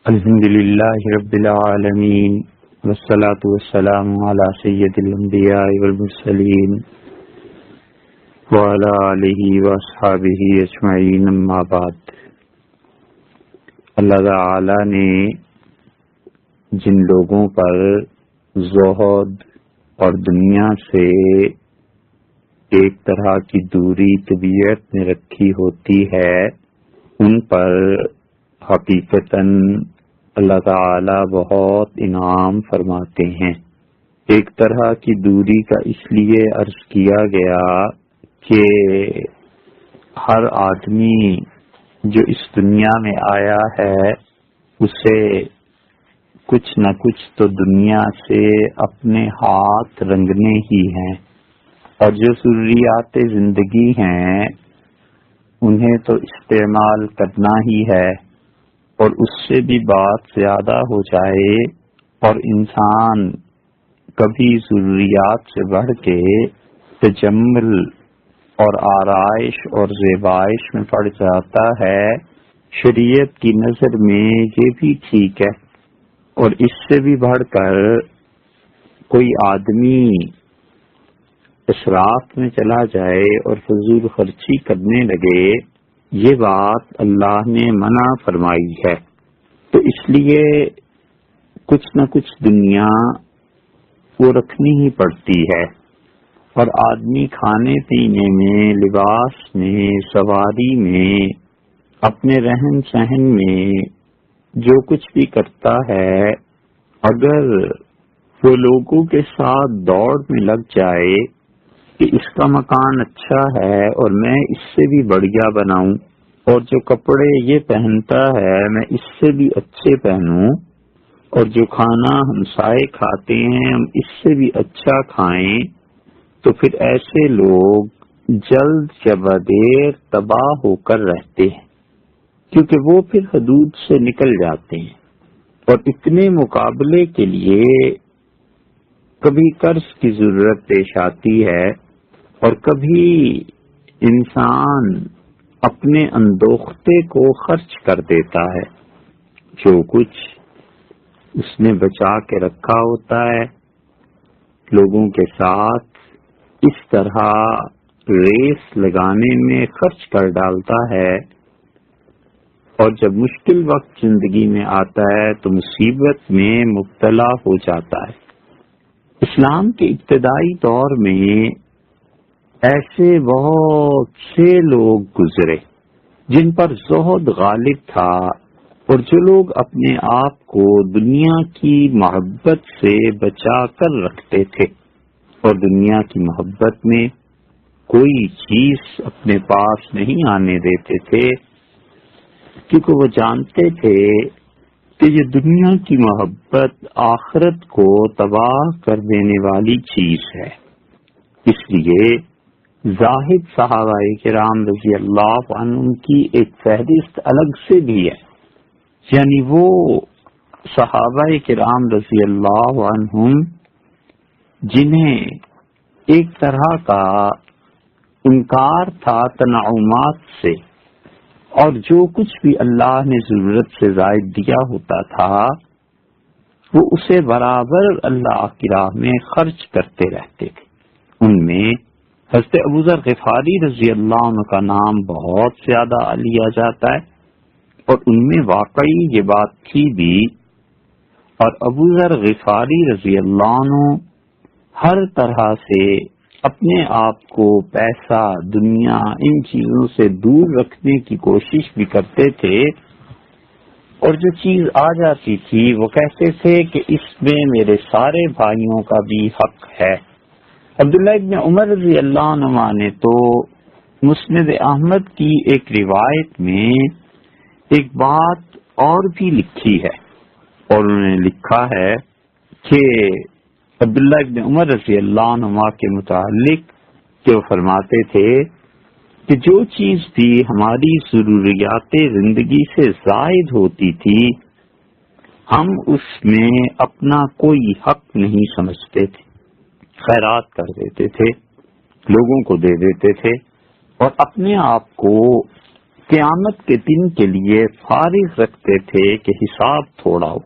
الحمدللہ رب العالمین والصلاة والسلام علی سید الانبیاء والمرسلین وعلی آلہ واصحابہ اجمعین، اما بعد۔ اللہ تعالی نے جن لوگوں پر زہد اور دنیا سے ایک طرح کی دوری طبیعت میں رکھی ہوتی ہے، ان پر حقیقتاً اللہ تعالی بہت انعام فرماتے ہیں۔ ایک طرح کی دوری کا اس لیے عرض کیا گیا کہ ہر آدمی جو اس دنیا میں آیا ہے اسے کچھ نہ کچھ تو دنیا سے اپنے ہاتھ رنگنے ہی ہیں، اور جو ضروریات زندگی ہیں انہیں تو استعمال کرنا ہی ہے، اور اس سے بھی بات زیادہ ہو جائے اور انسان کبھی ضروریات سے بڑھ کے تجمل اور آرائش اور زیبائش میں پڑ جاتا ہے، شریعت کی نظر میں یہ بھی ٹھیک ہے۔ اور اس سے بھی بڑھ کر کوئی آدمی اسراف میں چلا جائے اور فضول خرچی کرنے لگے، یہ بات اللہ نے منع فرمائی ہے۔ تو اس لیے کچھ نہ کچھ دنیا وہ رکھنی ہی پڑتی ہے، اور آدمی کھانے پینے میں، لباس میں، سواری میں، اپنے رہن سہن میں جو کچھ بھی کرتا ہے، اگر وہ لوگوں کے ساتھ دوڑ میں لگ جائے کہ اس کا مکان اچھا ہے اور میں اس سے بھی بڑھیا بناؤں، اور جو کپڑے یہ پہنتا ہے میں اس سے بھی اچھے پہنوں، اور جو کھانا ہم سائے کھاتے ہیں ہم اس سے بھی اچھا کھائیں، تو پھر ایسے لوگ جلد یا بدیر تباہ ہو کر رہتے ہیں، کیونکہ وہ پھر حدود سے نکل جاتے ہیں، اور اتنے مقابلے کے لیے کبھی قرض کی ضرورت پیش آتی ہے، اور کبھی انسان اپنے اندوختے کو خرچ کر دیتا ہے، جو کچھ اس نے بچا کے رکھا ہوتا ہے، لوگوں کے ساتھ اس طرح ریس لگانے میں خرچ کر ڈالتا ہے، اور جب مشکل وقت زندگی میں آتا ہے تو مصیبت میں مبتلا ہو جاتا ہے۔ اسلام کے ابتدائی دور میں ایسے بہت سے لوگ گزرے جن پر زہد غالب تھا، اور جو لوگ اپنے آپ کو دنیا کی محبت سے بچا کر رکھتے تھے، اور دنیا کی محبت میں کوئی چیز اپنے پاس نہیں آنے دیتے تھے، کیونکہ وہ جانتے تھے کہ یہ دنیا کی محبت آخرت کو تباہ کر دینے والی چیز ہے۔ اس لیے زاہد صحابہ کرام رضی اللہ عنہم کی ایک فہرست الگ سے بھی ہے، یعنی وہ صحابہ کرام رضی اللہ عنہم جنہیں ایک طرح کا انکار تھا تنعمات سے، اور جو کچھ بھی اللہ نے ضرورت سے زائد دیا ہوتا تھا وہ اسے برابر اللہ کی راہ میں خرچ کرتے رہتے تھے۔ ان میں حضرت ابوذر غفاری رضی اللہ عنہ کا نام بہت زیادہ لیا جاتا ہے، اور ان میں واقعی یہ بات تھی بھی، اور ابوذر غفاری رضی اللہ عنہ ہر طرح سے اپنے آپ کو پیسہ، دنیا، ان چیزوں سے دور رکھنے کی کوشش بھی کرتے تھے، اور جو چیز آ جاتی تھی وہ کہتے تھے کہ اس میں میرے سارے بھائیوں کا بھی حق ہے۔ عبداللہ ابن عمر رضی اللہ عنہ نے تو مسند احمد کی ایک روایت میں ایک بات اور بھی لکھی ہے، اور انہوں نے لکھا ہے کہ عبداللہ ابن عمر رضی اللہ عنہ کے متعلق کہ وہ فرماتے تھے کہ جو چیز بھی ہماری ضروریات زندگی سے زائد ہوتی تھی ہم اس میں اپنا کوئی حق نہیں سمجھتے تھے، خیرات کر دیتے تھے، لوگوں کو دے دیتے تھے، اور اپنے آپ کو قیامت کے دن کے لیے فارغ رکھتے تھے کہ حساب تھوڑا ہو.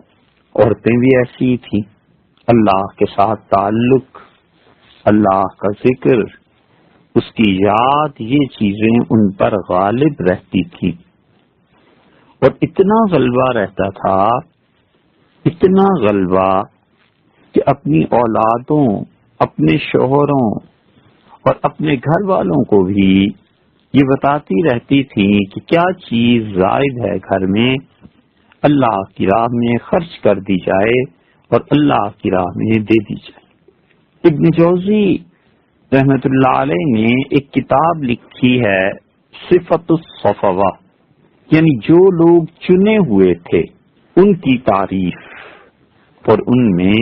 عورتیں بھی ایسی تھیں، اللہ کے ساتھ تعلق، اللہ کا ذکر، اس کی یاد، یہ چیزیں ان پر غالب رہتی تھی. اور اتنا غلبہ رہتا تھا، اتنا غلبہ کہ اپنی اولادوں، اپنے شوہروں اور اپنے گھر والوں کو بھی یہ بتاتی رہتی تھی کہ کیا چیز زائد ہے گھر میں، اللہ کی راہ میں خرچ کر دی جائے اور اللہ کی راہ میں دے دی جائے. ابن جوزی رحمت اللہ علیہ نے ایک کتاب لکھی ہے صفت الصفوہ، یعنی جو لوگ چنے ہوئے تھے ان کی تعریف، اور ان میں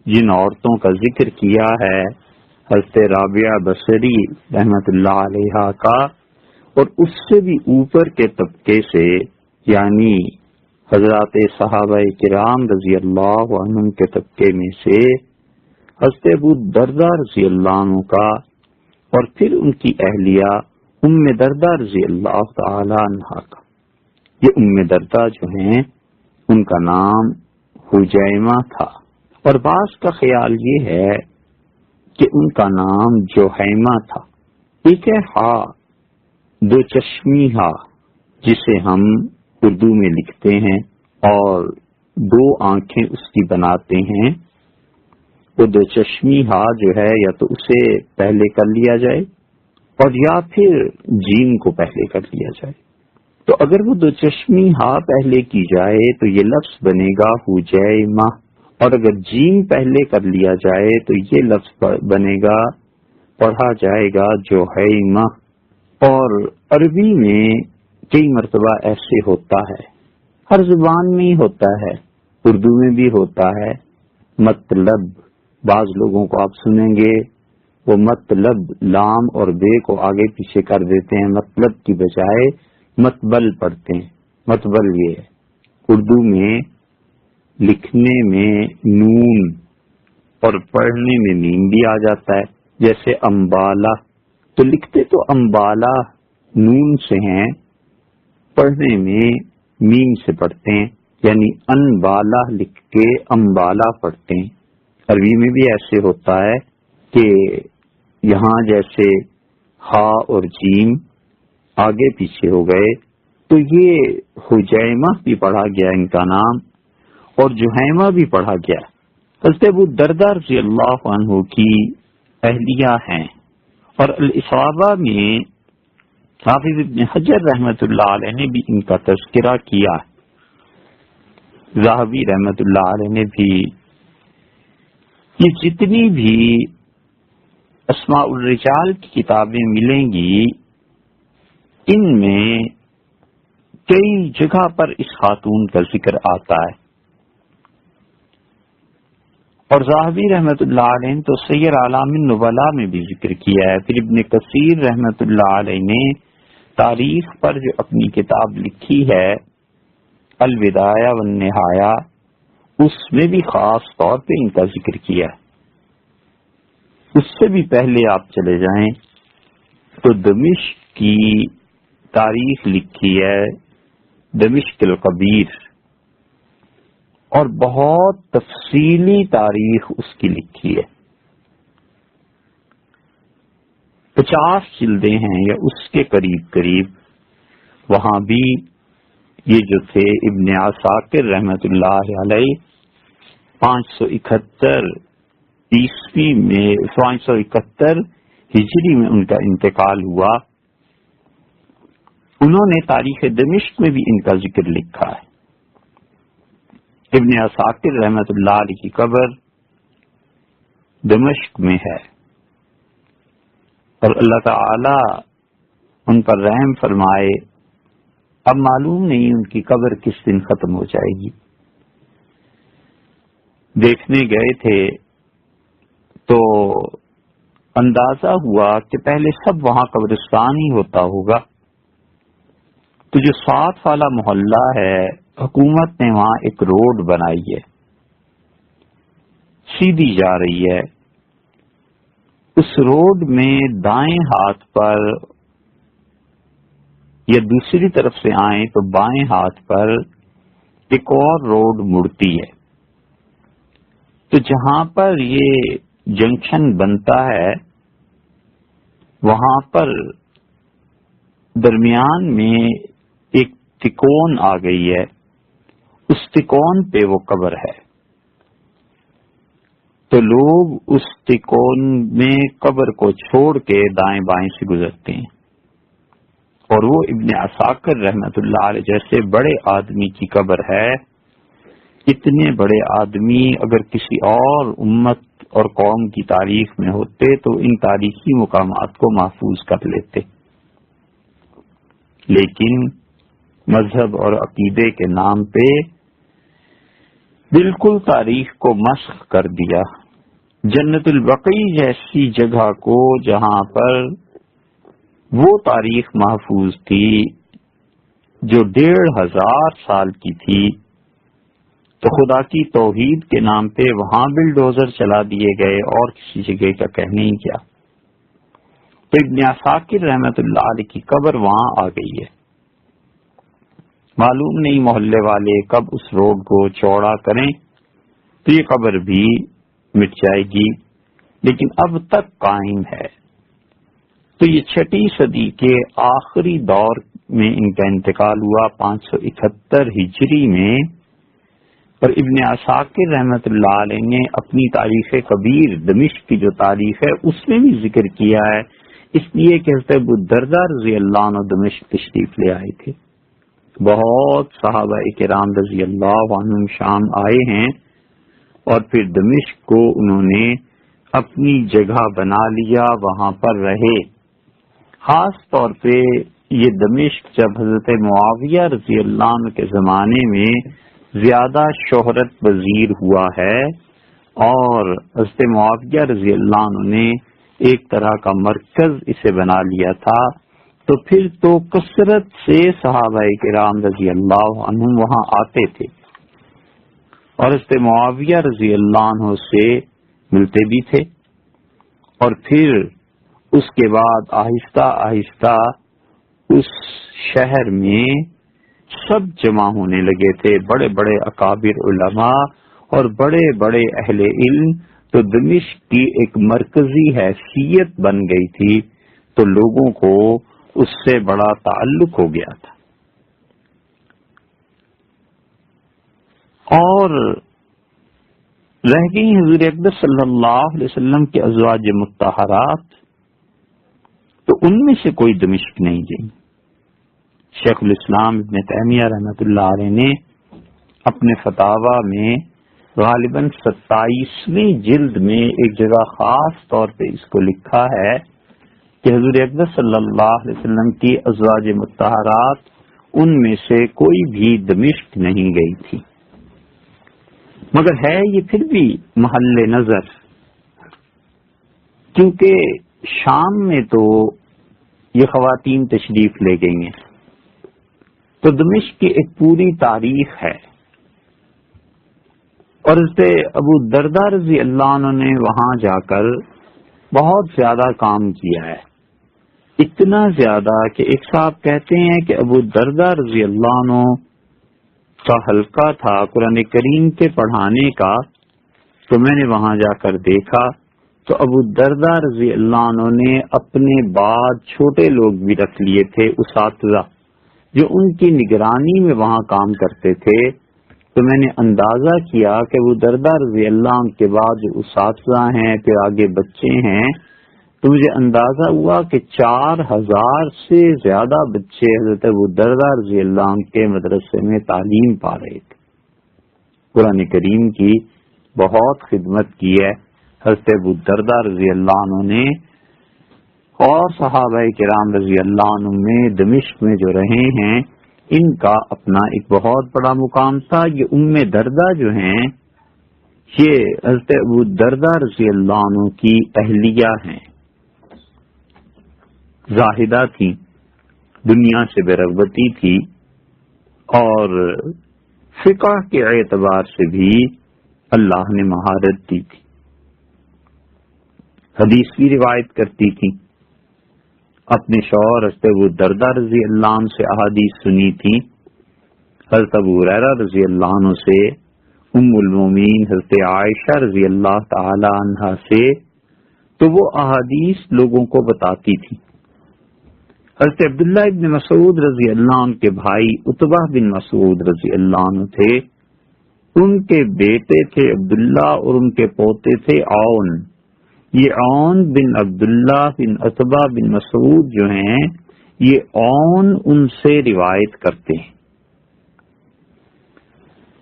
جن عورتوں کا ذکر کیا ہے حضرت رابعہ بصری رحمت اللہ علیہ کا، اور اس سے بھی اوپر کے طبقے سے یعنی حضرات صحابہ کرام رضی اللہ عنہم کے طبقے میں سے حضرت ابو دردہ رضی اللہ عنہ کا، اور پھر ان کی اہلیہ ام دردہ رضی اللہ تعالی عنہا کا. یہ ام دردہ جو ہیں ان کا نام حجیمہ تھا، اور بعض کا خیال یہ ہے کہ ان کا نام جوہیمہ تھا. ایک ہے ہا، دو چشمی ہا، جسے ہم اردو میں لکھتے ہیں اور دو آنکھیں اس کی بناتے ہیں. وہ دو چشمی ہا جو ہے یا تو اسے پہلے کر لیا جائے اور یا پھر جیم کو پہلے کر لیا جائے. تو اگر وہ دو چشمی ہا پہلے کی جائے تو یہ لفظ بنے گا حجیمہ، اور اگر جیم پہلے کر لیا جائے تو یہ لفظ بنے گا، پڑھا جائے گا جوہیمہ. اور عربی میں کئی مرتبہ ایسے ہوتا ہے، ہر زبان میں ہی ہوتا ہے، اردو میں بھی ہوتا ہے. مطلب بعض لوگوں کو آپ سنیں گے وہ مطلب لام اور بے کو آگے پیچھے کر دیتے ہیں، مطلب کی بجائے مطبل پڑھتے ہیں. مطبل یہ ہے، اردو میں لکھنے میں نون اور پڑھنے میں میم بھی آ جاتا ہے. جیسے امبالہ، تو لکھتے تو امبالہ نون سے ہیں، پڑھنے میں میم سے پڑھتے ہیں، یعنی انبالہ لکھ کے امبالہ پڑھتے ہیں. عربی میں بھی ایسے ہوتا ہے کہ یہاں جیسے ہا اور جیم آگے پیچھے ہو گئے تو یہ حجیمہ بھی پڑھا گیا ان کا نام، اور جوہیمہ بھی پڑھا گیا. حضرت ابو دردہ رضی اللہ عنہ کی اہلیہ ہیں، اور الاصابہ میں حافظ ابن حجر رحمت اللہ علیہ نے بھی ان کا تذکرہ کیا. ذہبی رحمت اللہ علیہ نے بھی. یہ جتنی بھی اسماء الرجال کی کتابیں ملیں گی ان میں کئی جگہ پر اس خاتون کا ذکر آتا ہے. اور ذہبی رحمت اللہ علیہ نے تو سیر اعلام النبلاء میں بھی ذکر کیا ہے. پھر ابن کثیر رحمت اللہ علیہ نے تاریخ پر جو اپنی کتاب لکھی ہے البدایہ والنہایہ، اس میں بھی خاص طور پہ ان کا ذکر کیا ہے. اس سے بھی پہلے آپ چلے جائیں تو دمشق کی تاریخ لکھی ہے، دمشق الکبیر، اور بہت تفصیلی تاریخ اس کی لکھی ہے. 50 جلدیں ہیں یا اس کے قریب. وہاں بھی یہ جو تھے ابن عساکر رحمت اللہ علیہ 571 عیسوی میں 571 ہجری میں ان کا انتقال ہوا. انہوں نے تاریخ دمشق میں بھی ان کا ذکر لکھا ہے. ابن عساکر رحمت اللہ علیہ کی قبر دمشق میں ہے، اور اللہ تعالی ان پر رحم فرمائے. اب معلوم نہیں ان کی قبر کس دن ختم ہو جائے گی. دیکھنے گئے تھے تو اندازہ ہوا کہ پہلے سب وہاں قبرستان ہی ہوتا ہوگا. تو جو 7 والا محلہ ہے، حکومت نے وہاں ایک روڈ بنائی ہے، سیدھی جا رہی ہے. اس روڈ میں دائیں ہاتھ پر یا دوسری طرف سے آئیں تو بائیں ہاتھ پر ایک اور روڈ مڑتی ہے. تو جہاں پر یہ جنکشن بنتا ہے وہاں پر درمیان میں ایک تکون آ گئی ہے، اس تکون پہ وہ قبر ہے. تو لوگ اس تکون میں قبر کو چھوڑ کے دائیں بائیں سے گزرتے ہیں، اور وہ ابن عساکر رحمت اللہ علیہ جیسے بڑے آدمی کی قبر ہے. اتنے بڑے آدمی اگر کسی اور امت اور قوم کی تاریخ میں ہوتے تو ان تاریخی مقامات کو محفوظ کر لیتے، لیکن مذہب اور عقیدے کے نام پہ بالکل تاریخ کو مسخ کر دیا. جنت البقیع جیسی جگہ کو جہاں پر وہ تاریخ محفوظ تھی جو 1500 سال کی تھی، تو خدا کی توحید کے نام پہ وہاں بلڈوزر چلا دیے گئے اور کسی جگہ کا کہنے ہی کیا. تو ابن عساکر رحمت اللہ علیہ کی قبر وہاں آ گئی ہے. معلوم نہیں محلے والے کب اس روڈ کو چوڑا کریں تو یہ قبر بھی مٹ جائے گی، لیکن اب تک قائم ہے. تو یہ 6 صدی کے آخری دور میں ان کا انتقال ہوا 571 ہجری میں، اور ابن عساکر رحمت اللہ علیہ نے اپنی تاریخ کبیر دمشق کی جو تاریخ ہے اس میں بھی ذکر کیا ہے، اس لیے کہ حضرت ابو الدرداء رضی اللہ عنہ دمشق تشریف لے آئے تھے. بہت صحابہ کرام رضی اللہ عنہم شام آئے ہیں اور پھر دمشق کو انہوں نے اپنی جگہ بنا لیا، وہاں پر رہے. خاص طور پہ یہ دمشق جب حضرت معاویہ رضی اللہ عنہ کے زمانے میں زیادہ شہرت پذیر ہوا ہے، اور حضرت معاویہ رضی اللہ عنہ نے ایک طرح کا مرکز اسے بنا لیا تھا، تو پھر تو کثرت سے صحابہ کرام رضی اللہ عنہم وہاں آتے تھے اور حضرت معاویہ رضی اللہ عنہ سے ملتے بھی تھے. اور پھر اس کے بعد آہستہ آہستہ اس شہر میں سب جمع ہونے لگے تھے، بڑے بڑے اکابر علماء اور بڑے بڑے اہل علم. تو دمشق کی ایک مرکزی حیثیت بن گئی تھی، تو لوگوں کو اس سے بڑا تعلق ہو گیا تھا. اور رہ گئی حضور اقدس صلی اللہ علیہ وسلم کے ازواج مطہرات، تو ان میں سے کوئی دمشق نہیں گئی. شیخ الاسلام ابن تیمیہ رحمۃ اللہ علیہ نے اپنے فتاوی میں غالباً 27ویں جلد میں ایک جگہ خاص طور پہ اس کو لکھا ہے کہ حضور اقدس صلی اللہ علیہ وسلم کی ازواج مطہرات ان میں سے کوئی بھی دمشق نہیں گئی تھی. مگر ہے یہ پھر بھی محل نظر، کیونکہ شام میں تو یہ خواتین تشریف لے گئی ہیں، تو دمشق کی ایک پوری تاریخ ہے. اور حضرت ابو الدرداء رضی اللہ عنہ نے وہاں جا کر بہت زیادہ کام کیا ہے، اتنا زیادہ کہ ایک صاحب کہتے ہیں کہ ابو الدرداء رضی اللہ عنہ کا حلقہ تھا قرآن کریم کے پڑھانے کا، تو میں نے وہاں جا کر دیکھا تو ابو الدرداء رضی اللہ عنہ نے اپنے بعد چھوٹے لوگ بھی رکھ لیے تھے، اساتذہ جو ان کی نگرانی میں وہاں کام کرتے تھے. تو میں نے اندازہ کیا کہ ابو الدرداء رضی اللہ عنہ کے بعد جو اساتذہ ہیں پھر آگے بچے ہیں، تو مجھے اندازہ ہوا کہ 4000 سے زیادہ بچے حضرت ابو الدرداء رضی اللہ عنہ کے مدرسے میں تعلیم پا رہے تھے. قرآن کریم کی بہت خدمت کی ہے حضرت ابو الدرداء رضی اللہ عنہ نے، اور صحابہ کرام رضی اللہ عنہ میں دمشق میں جو رہے ہیں ان کا اپنا ایک بہت بڑا مقام تھا. یہ ام دردہ جو ہیں یہ حضرت ابو الدرداء رضی اللہ عنہ کی اہلیہ ہیں، زاہدہ تھی، دنیا سے بے رغبتی تھی، اور فقہ کے اعتبار سے بھی اللہ نے مہارت دی تھی، حدیث کی روایت کرتی تھی. اپنے شوہر حضرت ابو درداء رضی اللہ عنہ سے احادیث سنی تھی، حضرت ابو ہریرہ رضی اللہ عنہ سے، ام المومنین حضرت عائشہ رضی اللہ تعالی عنہا سے، تو وہ احادیث لوگوں کو بتاتی تھی۔ حضرت عبداللہ ابن مسعود رضی اللہ عنہ کے بھائی عتبہ بن مسعود رضی اللہ عنہ تھے، ان کے بیٹے تھے عبداللہ اور ان کے پوتے تھے عون۔ یہ عون بن عبداللہ بن عتبہ بن مسعود جو ہیں، یہ عون ان سے روایت کرتے ہیں۔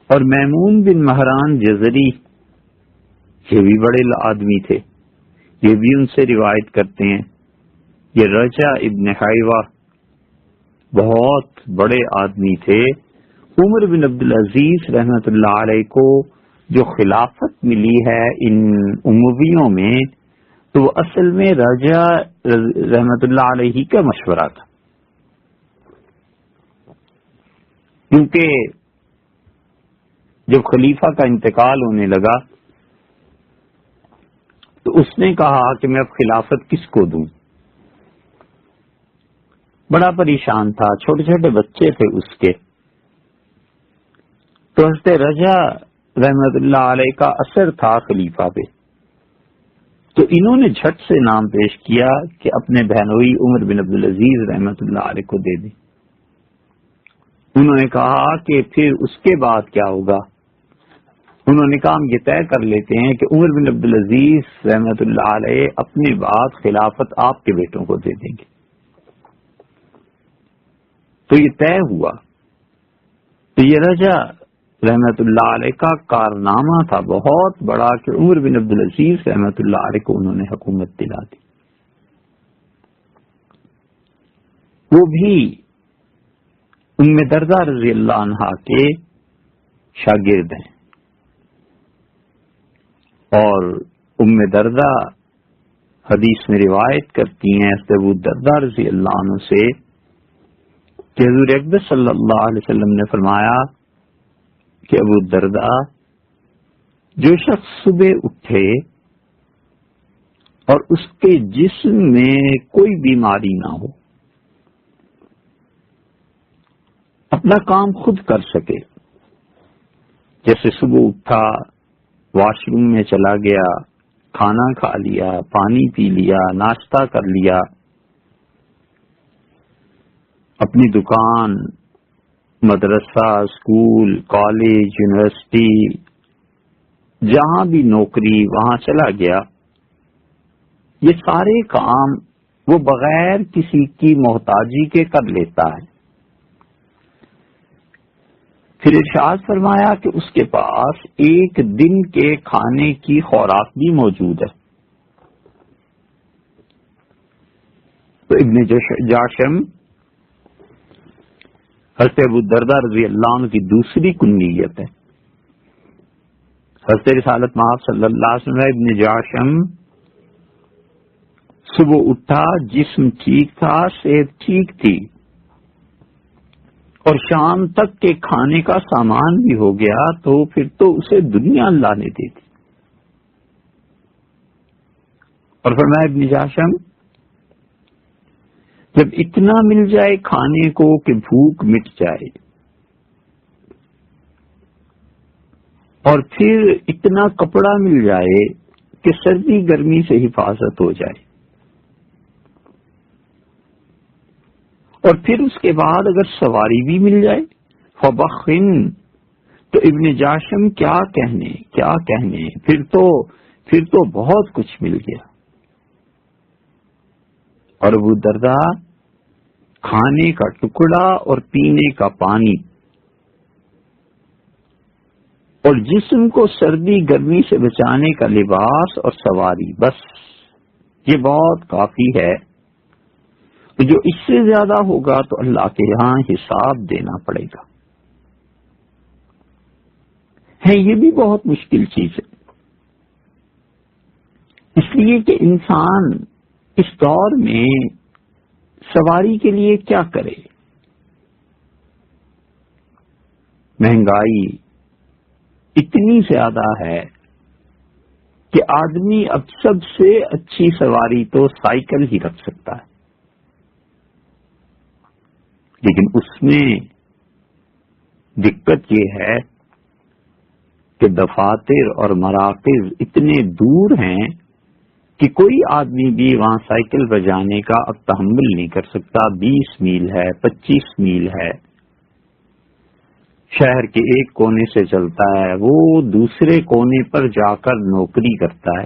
اور میمون بن مہران جزری، یہ بھی بڑے آدمی تھے، یہ بھی ان سے روایت کرتے ہیں۔ یہ رجا ابن حیوہ بہت بڑے آدمی تھے۔ عمر بن عبدالعزیز رحمۃ اللہ علیہ کو جو خلافت ملی ہے ان امویوں میں، تو وہ اصل میں رجا رحمۃ اللہ علیہ کا مشورہ تھا، کیونکہ جب خلیفہ کا انتقال ہونے لگا تو اس نے کہا کہ میں اب خلافت کس کو دوں۔ بڑا پریشان تھا، چھوٹے چھوٹے بچے تھے اس کے، تو حضرت رجا رحمت اللہ علیہ کا اثر تھا خلیفہ پہ، تو انہوں نے جھٹ سے نام پیش کیا کہ اپنے بہنوئی عمر بن عبدالعزیز رحمت اللہ علیہ کو دے دیں۔ انہوں نے کہا کہ پھر اس کے بعد کیا ہوگا؟ انہوں نے کہا ہم یہ طے کر لیتے ہیں کہ عمر بن عبدالعزیز رحمت اللہ علیہ اپنے بعد خلافت آپ کے بیٹوں کو دے دیں گے۔ تو یہ طے ہوا۔ تو یہ رجا رحمت اللہ علیہ کا کارنامہ تھا بہت بڑا کہ عمر بن عبدالعزیز رحمت اللہ علیہ کو انہوں نے حکومت دلا دی۔ وہ بھی ام درداء رضی اللہ عنہا کے شاگرد ہیں، اور ام درداء حدیث میں روایت کرتی ہیں ابو درداء رضی اللہ عنہ سے کہ حضور اقدس صلی اللہ علیہ وسلم نے فرمایا کہ ابو درداء، جو شخص صبح اٹھے اور اس کے جسم میں کوئی بیماری نہ ہو، اپنا کام خود کر سکے، جیسے صبح اٹھا، واش روم میں چلا گیا، کھانا کھا لیا، پانی پی لیا، ناشتہ کر لیا، اپنی دکان، مدرسہ، اسکول، کالج، یونیورسٹی، جہاں بھی نوکری وہاں چلا گیا، یہ سارے کام وہ بغیر کسی کی محتاجی کے کر لیتا ہے۔ پھر ارشاد فرمایا کہ اس کے پاس ایک دن کے کھانے کی خوراک بھی موجود ہے۔ تو ابن جاشم حضرت ابو درداء رضی اللہ عنہ کی دوسری کنیت ہے۔ حضرت رسالت مآب صلی اللہ علیہ وسلم ابن جاشم صبح اٹھا، جسم ٹھیک تھا، صحت ٹھیک تھی، اور شام تک کے کھانے کا سامان بھی ہو گیا، تو پھر تو اسے دنیا اللہ نے دے دی۔ اور فرمایا ابن جاشم، جب اتنا مل جائے کھانے کو کہ بھوک مٹ جائے، اور پھر اتنا کپڑا مل جائے کہ سردی گرمی سے حفاظت ہو جائے، اور پھر اس کے بعد اگر سواری بھی مل جائے، فبخن، تو ابن جاشم کیا کہنے، پھر تو بہت کچھ مل گیا۔ اور ابو درداء کھانے کا ٹکڑا اور پینے کا پانی اور جسم کو سردی گرمی سے بچانے کا لباس اور سواری، بس یہ بہت کافی ہے۔ جو اس سے زیادہ ہوگا تو اللہ کے یہاں حساب دینا پڑے گا۔ یہ بھی بہت مشکل چیز ہے، اس لیے کہ انسان اس دور میں سواری کے لیے کیا کرے؟ مہنگائی اتنی زیادہ ہے کہ آدمی اب سب سے اچھی سواری تو سائیکل ہی رکھ سکتا ہے۔ لیکن اس میں دقت یہ ہے کہ دفاتر اور مراکز اتنے دور ہیں کہ کوئی آدمی بھی وہاں سائیکل بجانے کا اب تحمل نہیں کر سکتا. 20 میل ہے، 25 میل ہے، شہر کے ایک کونے سے چلتا ہے، وہ دوسرے کونے پر جا کر نوکری کرتا ہے.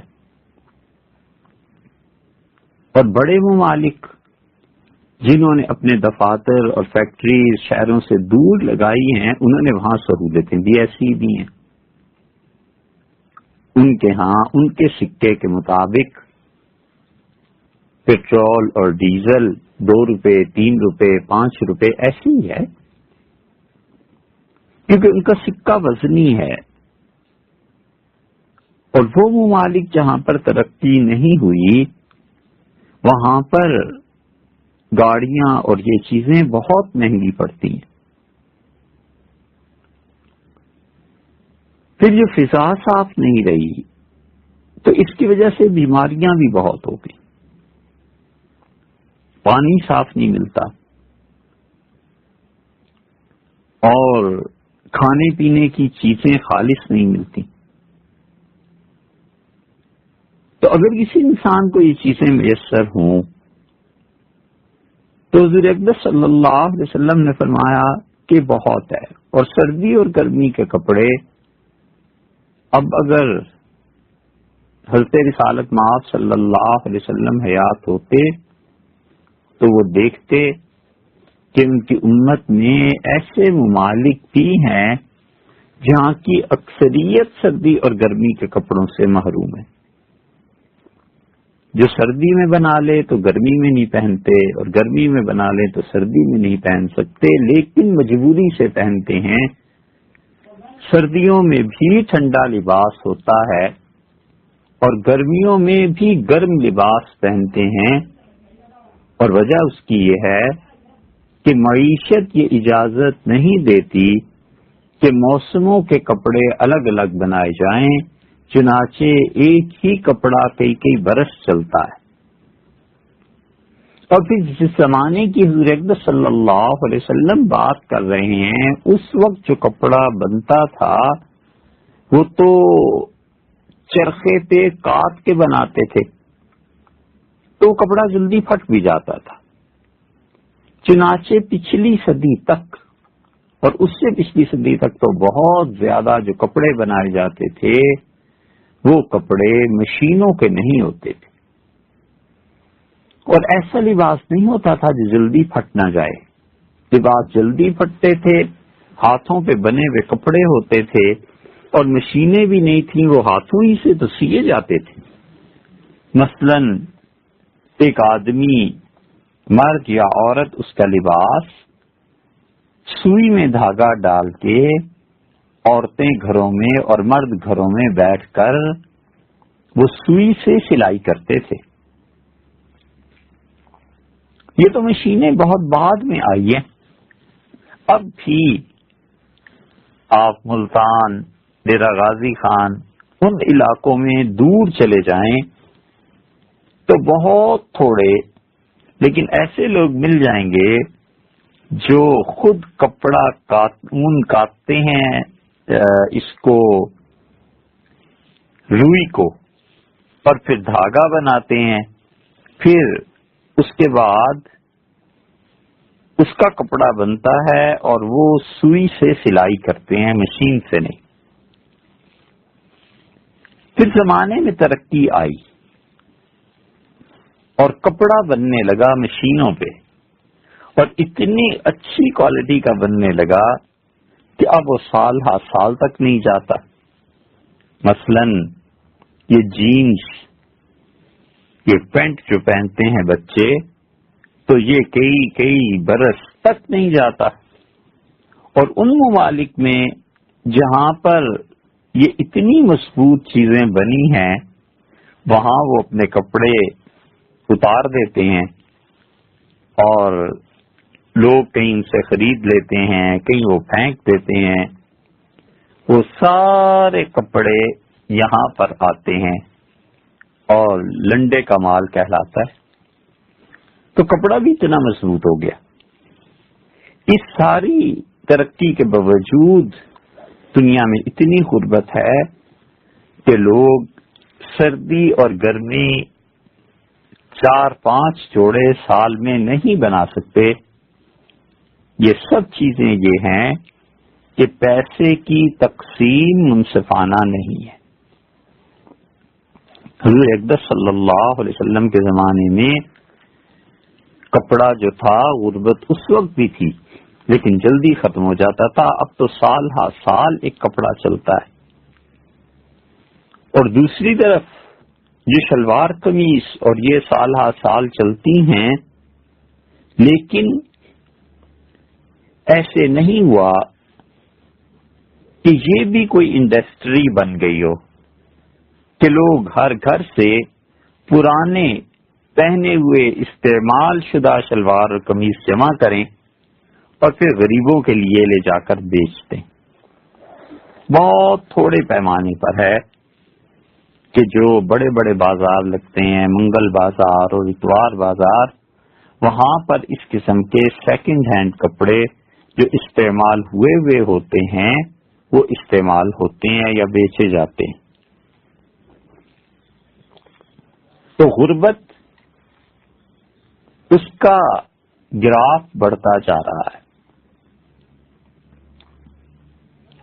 اور بڑے ممالک جنہوں نے اپنے دفاتر اور فیکٹریز شہروں سے دور لگائی ہیں، انہوں نے وہاں سہولتیں بھی ایسی دی ہیں. ان کے ہاں ان کے سکے کے مطابق پیٹرول اور ڈیزل 2 روپے، 3 روپے، 5 روپے ایسی ہی ہے، کیونکہ ان کا سکہ وزنی ہے. اور وہ ممالک جہاں پر ترقی نہیں ہوئی وہاں پر گاڑیاں اور یہ چیزیں بہت مہنگی پڑتی ہیں. پھر جو فضا صاف نہیں رہی تو اس کی وجہ سے بیماریاں بھی بہت ہو گئی. پانی صاف نہیں ملتا اور کھانے پینے کی چیزیں خالص نہیں ملتی. تو اگر کسی انسان کو یہ چیزیں میسر ہوں تو حضور اقدس صلی اللہ علیہ وسلم نے فرمایا کہ بہت ہے. اور سردی اور گرمی کے کپڑے، اب اگر حضرت رسالت مآب صلی اللہ علیہ وسلم حیات ہوتے تو وہ دیکھتے کہ ان کی امت میں ایسے ممالک بھی ہیں جہاں کی اکثریت سردی اور گرمی کے کپڑوں سے محروم ہے. جو سردی میں بنا لے تو گرمی میں نہیں پہنتے اور گرمی میں بنا لے تو سردی میں نہیں پہن سکتے، لیکن مجبوری سے پہنتے ہیں. سردیوں میں بھی ٹھنڈا لباس ہوتا ہے اور گرمیوں میں بھی گرم لباس پہنتے ہیں. اور وجہ اس کی یہ ہے کہ معیشت یہ اجازت نہیں دیتی کہ موسموں کے کپڑے الگ الگ بنائے جائیں، چنانچہ ایک ہی کپڑا کئی کئی برس چلتا ہے. اور پھر جس زمانے کی حضور اقدس صلی اللہ علیہ وسلم بات کر رہے ہیں، اس وقت جو کپڑا بنتا تھا وہ تو چرخے پہ کاٹ کے بناتے تھے، تو کپڑا جلدی پھٹ بھی جاتا تھا. چنانچہ پچھلی صدی تک اور اس سے پچھلی صدی تک تو بہت زیادہ جو کپڑے بنائے جاتے تھے وہ کپڑے مشینوں کے نہیں ہوتے تھے، اور ایسا لباس نہیں ہوتا تھا جو جلدی پھٹ نہ جائے. لباس جلدی پھٹتے تھے، ہاتھوں پہ بنے ہوئے کپڑے ہوتے تھے اور مشینیں بھی نہیں تھیں، وہ ہاتھوں ہی سے تو سیے جاتے تھے. مثلاً ایک آدمی، مرد یا عورت، اس کا لباس سوئی میں دھاگا ڈال کے عورتیں گھروں میں اور مرد گھروں میں بیٹھ کر وہ سوئی سے سلائی کرتے تھے. یہ تو مشینیں بہت بعد میں آئی ہیں. اب بھی آپ ملتان، ڈیرہ غازی خان، ان علاقوں میں دور چلے جائیں تو بہت تھوڑے لیکن ایسے لوگ مل جائیں گے جو خود کپڑا اون کاٹتے ہیں، اس کو روئی کو، اور پھر دھاگا بناتے ہیں، پھر اس کے بعد اس کا کپڑا بنتا ہے اور وہ سوئی سے سلائی کرتے ہیں، مشین سے نہیں. پھر زمانے میں ترقی آئی اور کپڑا بننے لگا مشینوں پہ، اور اتنی اچھی کوالٹی کا بننے لگا کہ اب وہ سال ہر سال تک نہیں جاتا. مثلاً یہ جینز، یہ پینٹ جو پہنتے ہیں بچے، تو یہ کئی برس تک نہیں جاتا. اور ان ممالک میں جہاں پر یہ اتنی مضبوط چیزیں بنی ہیں وہاں وہ اپنے کپڑے اتار دیتے ہیں اور لوگ کہیں ان سے خرید لیتے ہیں، کہیں وہ پھینک دیتے ہیں. وہ سارے کپڑے یہاں پر آتے ہیں اور لنڈے کا مال کہلاتا ہے. تو کپڑا بھی اتنا مضبوط ہو گیا. اس ساری ترقی کے باوجود دنیا میں اتنی غربت ہے کہ لوگ سردی اور گرمی 4-5 جوڑے سال میں نہیں بنا سکتے. یہ سب چیزیں یہ ہیں کہ پیسے کی تقسیم منصفانہ نہیں ہے. حضور اقدس صلی اللہ علیہ وسلم کے زمانے میں کپڑا جو تھا غربت اس وقت بھی تھی لیکن جلدی ختم ہو جاتا تھا. اب تو سال ہا سال ایک کپڑا چلتا ہے. اور دوسری طرف یہ شلوار قمیص اور یہ سال ہا سال چلتی ہیں لیکن ایسے نہیں ہوا کہ یہ بھی کوئی انڈسٹری بن گئی ہو کہ لوگ ہر گھر سے پرانے پہنے ہوئے استعمال شدہ شلوار اور قمیص جمع کریں اور پھر غریبوں کے لیے لے جا کر بیچ دیں. بہت تھوڑے پیمانے پر ہے کہ جو بڑے بڑے بازار لگتے ہیں، منگل بازار اور اتوار بازار، وہاں پر اس قسم کے سیکنڈ ہینڈ کپڑے جو استعمال ہوئے ہوتے ہیں وہ استعمال ہوتے ہیں یا بیچے جاتے ہیں. تو غربت اس کا گراف بڑھتا جا رہا ہے.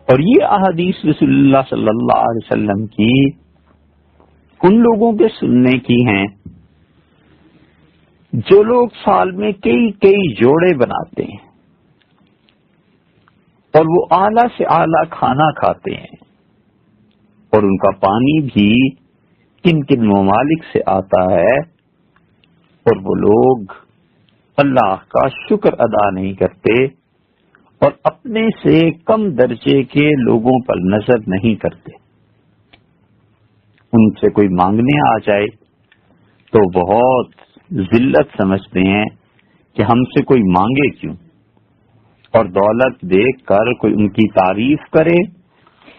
اور یہ احادیث رسول اللہ صلی اللہ علیہ وسلم کی ان لوگوں کے سننے کی ہیں جو لوگ سال میں کئی جوڑے بناتے ہیں اور وہ اعلیٰ سے اعلیٰ کھانا کھاتے ہیں اور ان کا پانی بھی کن کن ممالک سے آتا ہے اور وہ لوگ اللہ کا شکر ادا نہیں کرتے اور اپنے سے کم درجے کے لوگوں پر نظر نہیں کرتے. ان سے کوئی مانگنے آ جائے تو بہت ذلت سمجھتے ہیں کہ ہم سے کوئی مانگے کیوں، اور دولت دیکھ کر کوئی ان کی تعریف کرے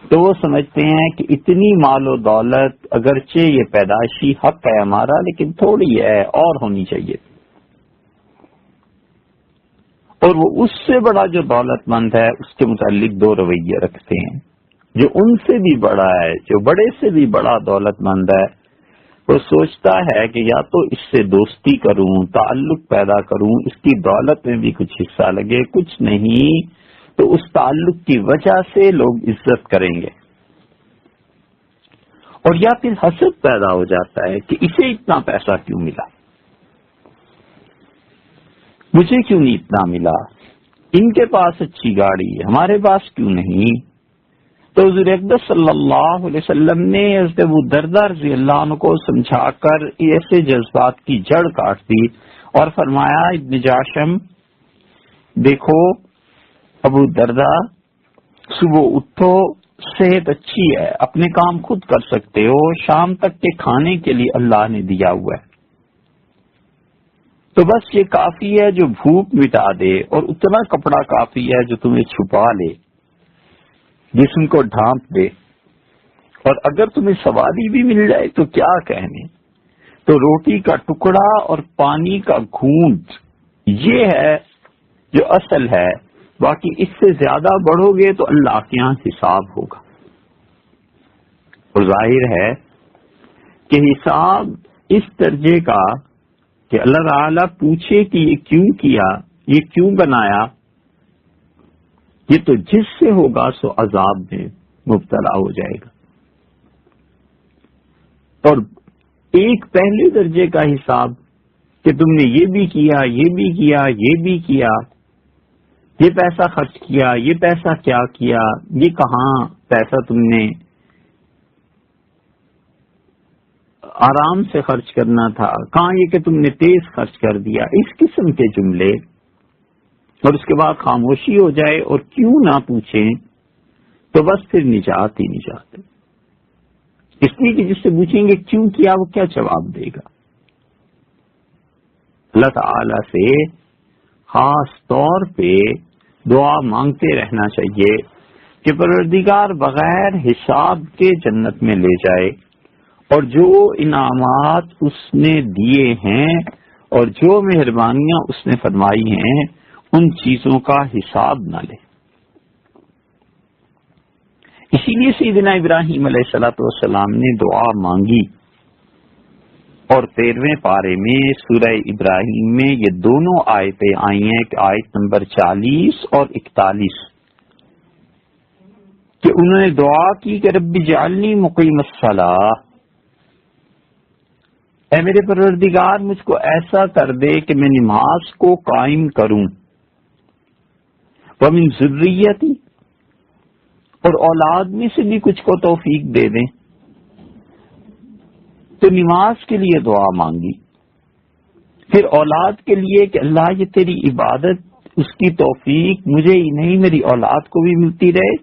تو وہ سمجھتے ہیں کہ اتنی مال و دولت اگرچہ یہ پیدائشی حق ہے ہمارا لیکن تھوڑی ہے اور ہونی چاہیے. اور وہ اس سے بڑا جو دولت مند ہے اس کے متعلق دو رویے رکھتے ہیں. جو ان سے بھی بڑا ہے، جو بڑے سے بھی بڑا دولت مند ہے، وہ سوچتا ہے کہ یا تو اس سے دوستی کروں، تعلق پیدا کروں، اس کی دولت میں بھی کچھ حصہ لگے، کچھ نہیں تو اس تعلق کی وجہ سے لوگ عزت کریں گے. اور یا پھر حسد پیدا ہو جاتا ہے کہ اسے اتنا پیسہ کیوں ملا، مجھے کیوں نہیں اتنا ملا، ان کے پاس اچھی گاڑی ہمارے پاس کیوں نہیں. تو حضور اقدس صلی اللہ علیہ وسلم نے حضرت ابو درداء رضی اللہ عنہ کو سمجھا کر ایسے جذبات کی جڑ کاٹ دی اور فرمایا، ابن جاشم دیکھو ابو درداء، صبح اٹھو، صحت اچھی ہے، اپنے کام خود کر سکتے ہو، شام تک کے کھانے کے لیے اللہ نے دیا ہوا ہے، تو بس یہ کافی ہے جو بھوک مٹا دے، اور اتنا کپڑا کافی ہے جو تمہیں چھپا لے، جسم کو ڈھانپ دے، اور اگر تمہیں سواری بھی مل جائے تو کیا کہنے. تو روٹی کا ٹکڑا اور پانی کا گھونٹ یہ ہے جو اصل ہے، باقی اس سے زیادہ بڑھو گے تو اللہ کے یہاں حساب ہوگا. اور ظاہر ہے کہ حساب اس درجے کا کہ اللہ تعالیٰ پوچھے کہ یہ کیوں کیا، یہ کیوں بنایا، یہ تو جس سے ہوگا سو عذاب میں مبتلا ہو جائے گا. اور ایک پہلے درجے کا حساب کہ تم نے یہ بھی کیا، یہ بھی کیا، یہ بھی کیا، یہ پیسہ خرچ کیا، یہ پیسہ کیا کیا، یہ کہاں پیسہ تم نے آرام سے خرچ کرنا تھا، کہاں یہ کہ تم نے تیز خرچ کر دیا. اس قسم کے جملے، اور اس کے بعد خاموشی ہو جائے اور کیوں نہ پوچھیں تو بس پھر نجات ہی نجات ہے. اس لیے کہ جس سے پوچھیں گے کیوں کیا وہ کیا جواب دے گا. اللہ تعالی سے خاص طور پہ دعا مانگتے رہنا چاہیے کہ پروردگار بغیر حساب کے جنت میں لے جائے، اور جو انعامات اس نے دیے ہیں اور جو مہربانیاں اس نے فرمائی ہیں ان چیزوں کا حساب نہ لے. اسی لیے سیدنا ابراہیم علیہ السلام نے دعا مانگی، اور 13ویں پارے میں سورہ ابراہیم میں یہ دونوں آیتیں آئی ہیں کہ آیت نمبر 40 اور 41 کہ انہوں نے دعا کی کہ رب اجعلنی مقیم الصلاۃ، اے میرے پروردگار مجھ کو ایسا کر دے کہ میں نماز کو قائم کروں، ومن ذریتی، اور اولاد میں سے بھی کچھ کو توفیق دے دیں. تو نماز کے لیے دعا مانگی، پھر اولاد کے لیے کہ اللہ یہ تیری عبادت اس کی توفیق مجھے ہی نہیں میری اولاد کو بھی ملتی رہے.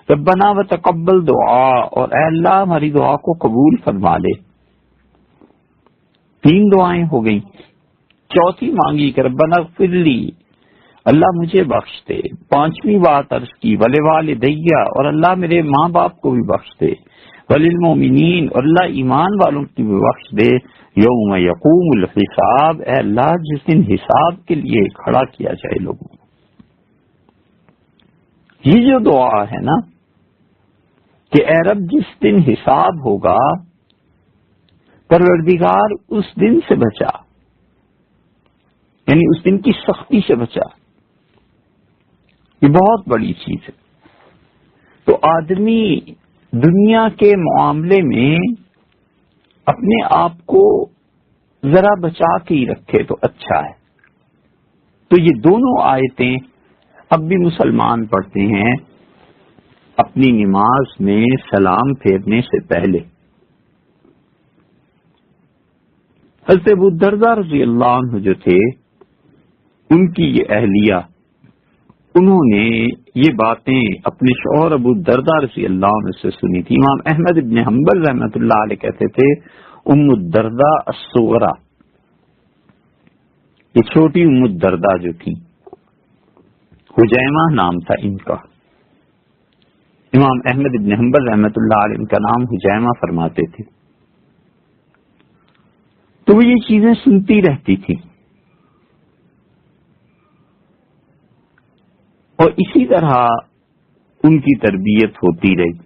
ربنا وتقبل دعا، اور اے اللہ ہماری دعا کو قبول فرما لے. 3 دعائیں ہو گئیں. چوتھی مانگی کہ ربنا اغفر لی، اللہ مجھے بخش دے. 5ویں بات عرض کی ولوالدیہ، اور اللہ میرے ماں باپ کو بھی بخش دے. وللمؤمنین، اور اللہ ایمان والوں کی بھی بخش دے. یوم یقوم الحساب، اے اللہ جس دن حساب کے لیے کھڑا کیا جائے لوگوں. یہ جو دعا ہے نا کہ اے رب جس دن حساب ہوگا پروردگار اس دن سے بچا، یعنی اس دن کی سختی سے بچا. یہ بہت بڑی چیز ہے. تو آدمی دنیا کے معاملے میں اپنے آپ کو ذرا بچا کے ہی رکھے تو اچھا ہے. تو یہ دونوں آیتیں اب بھی مسلمان پڑھتے ہیں اپنی نماز میں سلام پھیرنے سے پہلے. حضرت ابو الدرداء رضی اللہ عنہ جو تھے، ان کی یہ اہلیہ، انہوں نے یہ باتیں اپنے شوہر ابو الدرداء رضی اللہ عنہ سے سنی تھی. امام احمد ابن حنبل رحمۃ اللہ علیہ کہتے تھے ام الدرداء الصغرا، یہ چھوٹی ام الدرداء جو تھی، حجیمہ نام تھا ان کا. امام احمد ابن حنبل رحمۃ اللہ علیہ ان کا نام حجیمہ فرماتے تھے. تو وہ یہ چیزیں سنتی رہتی تھی، اور اسی طرح ان کی تربیت ہوتی رہی.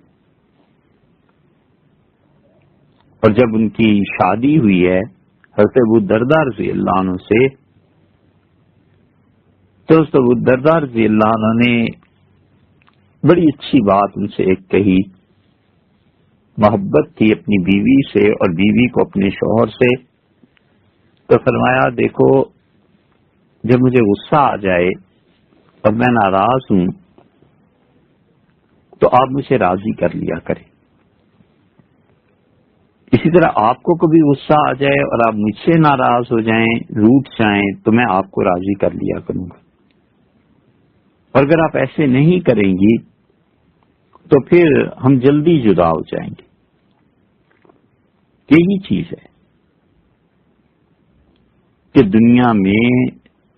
اور جب ان کی شادی ہوئی ہے حضرت ابو الدرداء رضی اللہ عنہ سے، تو حضرت ابو الدرداء رضی اللہ عنہ نے بڑی اچھی بات ان سے ایک کہی. محبت تھی اپنی بیوی سے اور بیوی کو اپنے شوہر سے. تو فرمایا دیکھو جب مجھے غصہ آ جائے اور میں ناراض ہوں تو آپ مجھے راضی کر لیا کریں. اسی طرح آپ کو کبھی غصہ آ جائے اور آپ مجھ سے ناراض ہو جائیں، روٹھ جائیں، تو میں آپ کو راضی کر لیا کروں گا. اور اگر آپ ایسے نہیں کریں گی تو پھر ہم جلدی جدا ہو جائیں گے. یہی چیز ہے کہ دنیا میں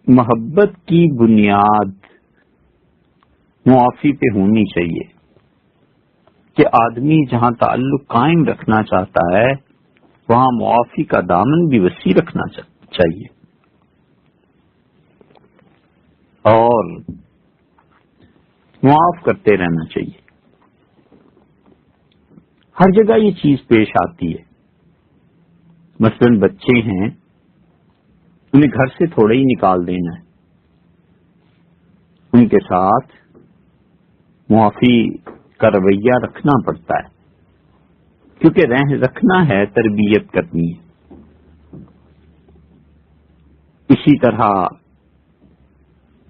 محبت کی بنیاد معافی پہ ہونی چاہیے، کہ آدمی جہاں تعلق قائم رکھنا چاہتا ہے وہاں معافی کا دامن بھی وسیع رکھنا چاہیے، اور معاف کرتے رہنا چاہیے. ہر جگہ یہ چیز پیش آتی ہے. مثلا بچے ہیں، انہیں گھر سے تھوڑا ہی نکال دینا ہے، ان کے ساتھ معافی کا رویہ رکھنا پڑتا ہے، کیونکہ رکھنا ہے، تربیت کرنی ہے. اسی طرح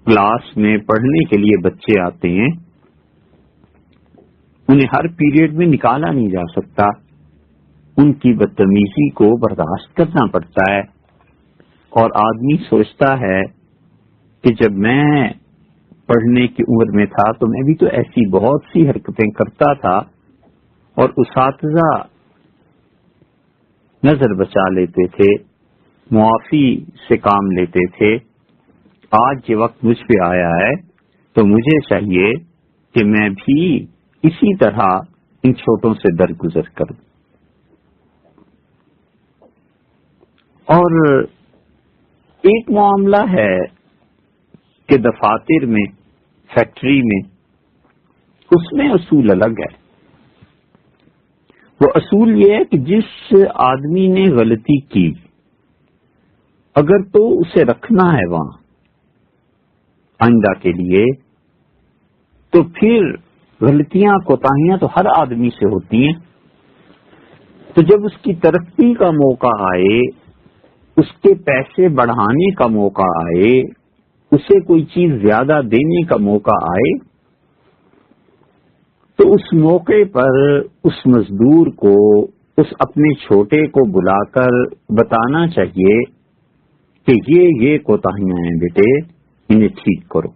کلاس میں پڑھنے کے لیے بچے آتے ہیں، انہیں ہر پیریڈ میں نکالا نہیں جا سکتا، ان کی بدتمیزی کو برداشت کرنا پڑتا ہے. اور آدمی سوچتا ہے کہ جب میں پڑھنے کی عمر میں تھا تو میں بھی تو ایسی بہت سی حرکتیں کرتا تھا، اور اساتذہ نظر بچا لیتے تھے، معافی سے کام لیتے تھے. آج یہ وقت مجھ پہ آیا ہے تو مجھے چاہیے کہ میں بھی اسی طرح ان چھوٹوں سے درگزر کروں. اور ایک معاملہ ہے کہ دفاتر میں، فیکٹری میں، اس میں اصول الگ ہے۔ وہ اصول یہ ہے کہ جس آدمی نے غلطی کی اگر تو اسے رکھنا ہے وہاں آئندہ کے لیے، تو پھر غلطیاں کوتاہیاں تو ہر آدمی سے ہوتی ہیں، تو جب اس کی ترقی کا موقع آئے، اس کے پیسے بڑھانے کا موقع آئے، اسے کوئی چیز زیادہ دینے کا موقع آئے، تو اس موقع پر اس مزدور کو، اس اپنے چھوٹے کو بلا کر بتانا چاہیے کہ یہ کوتاہیاں ہیں بیٹے، انہیں ٹھیک کرو۔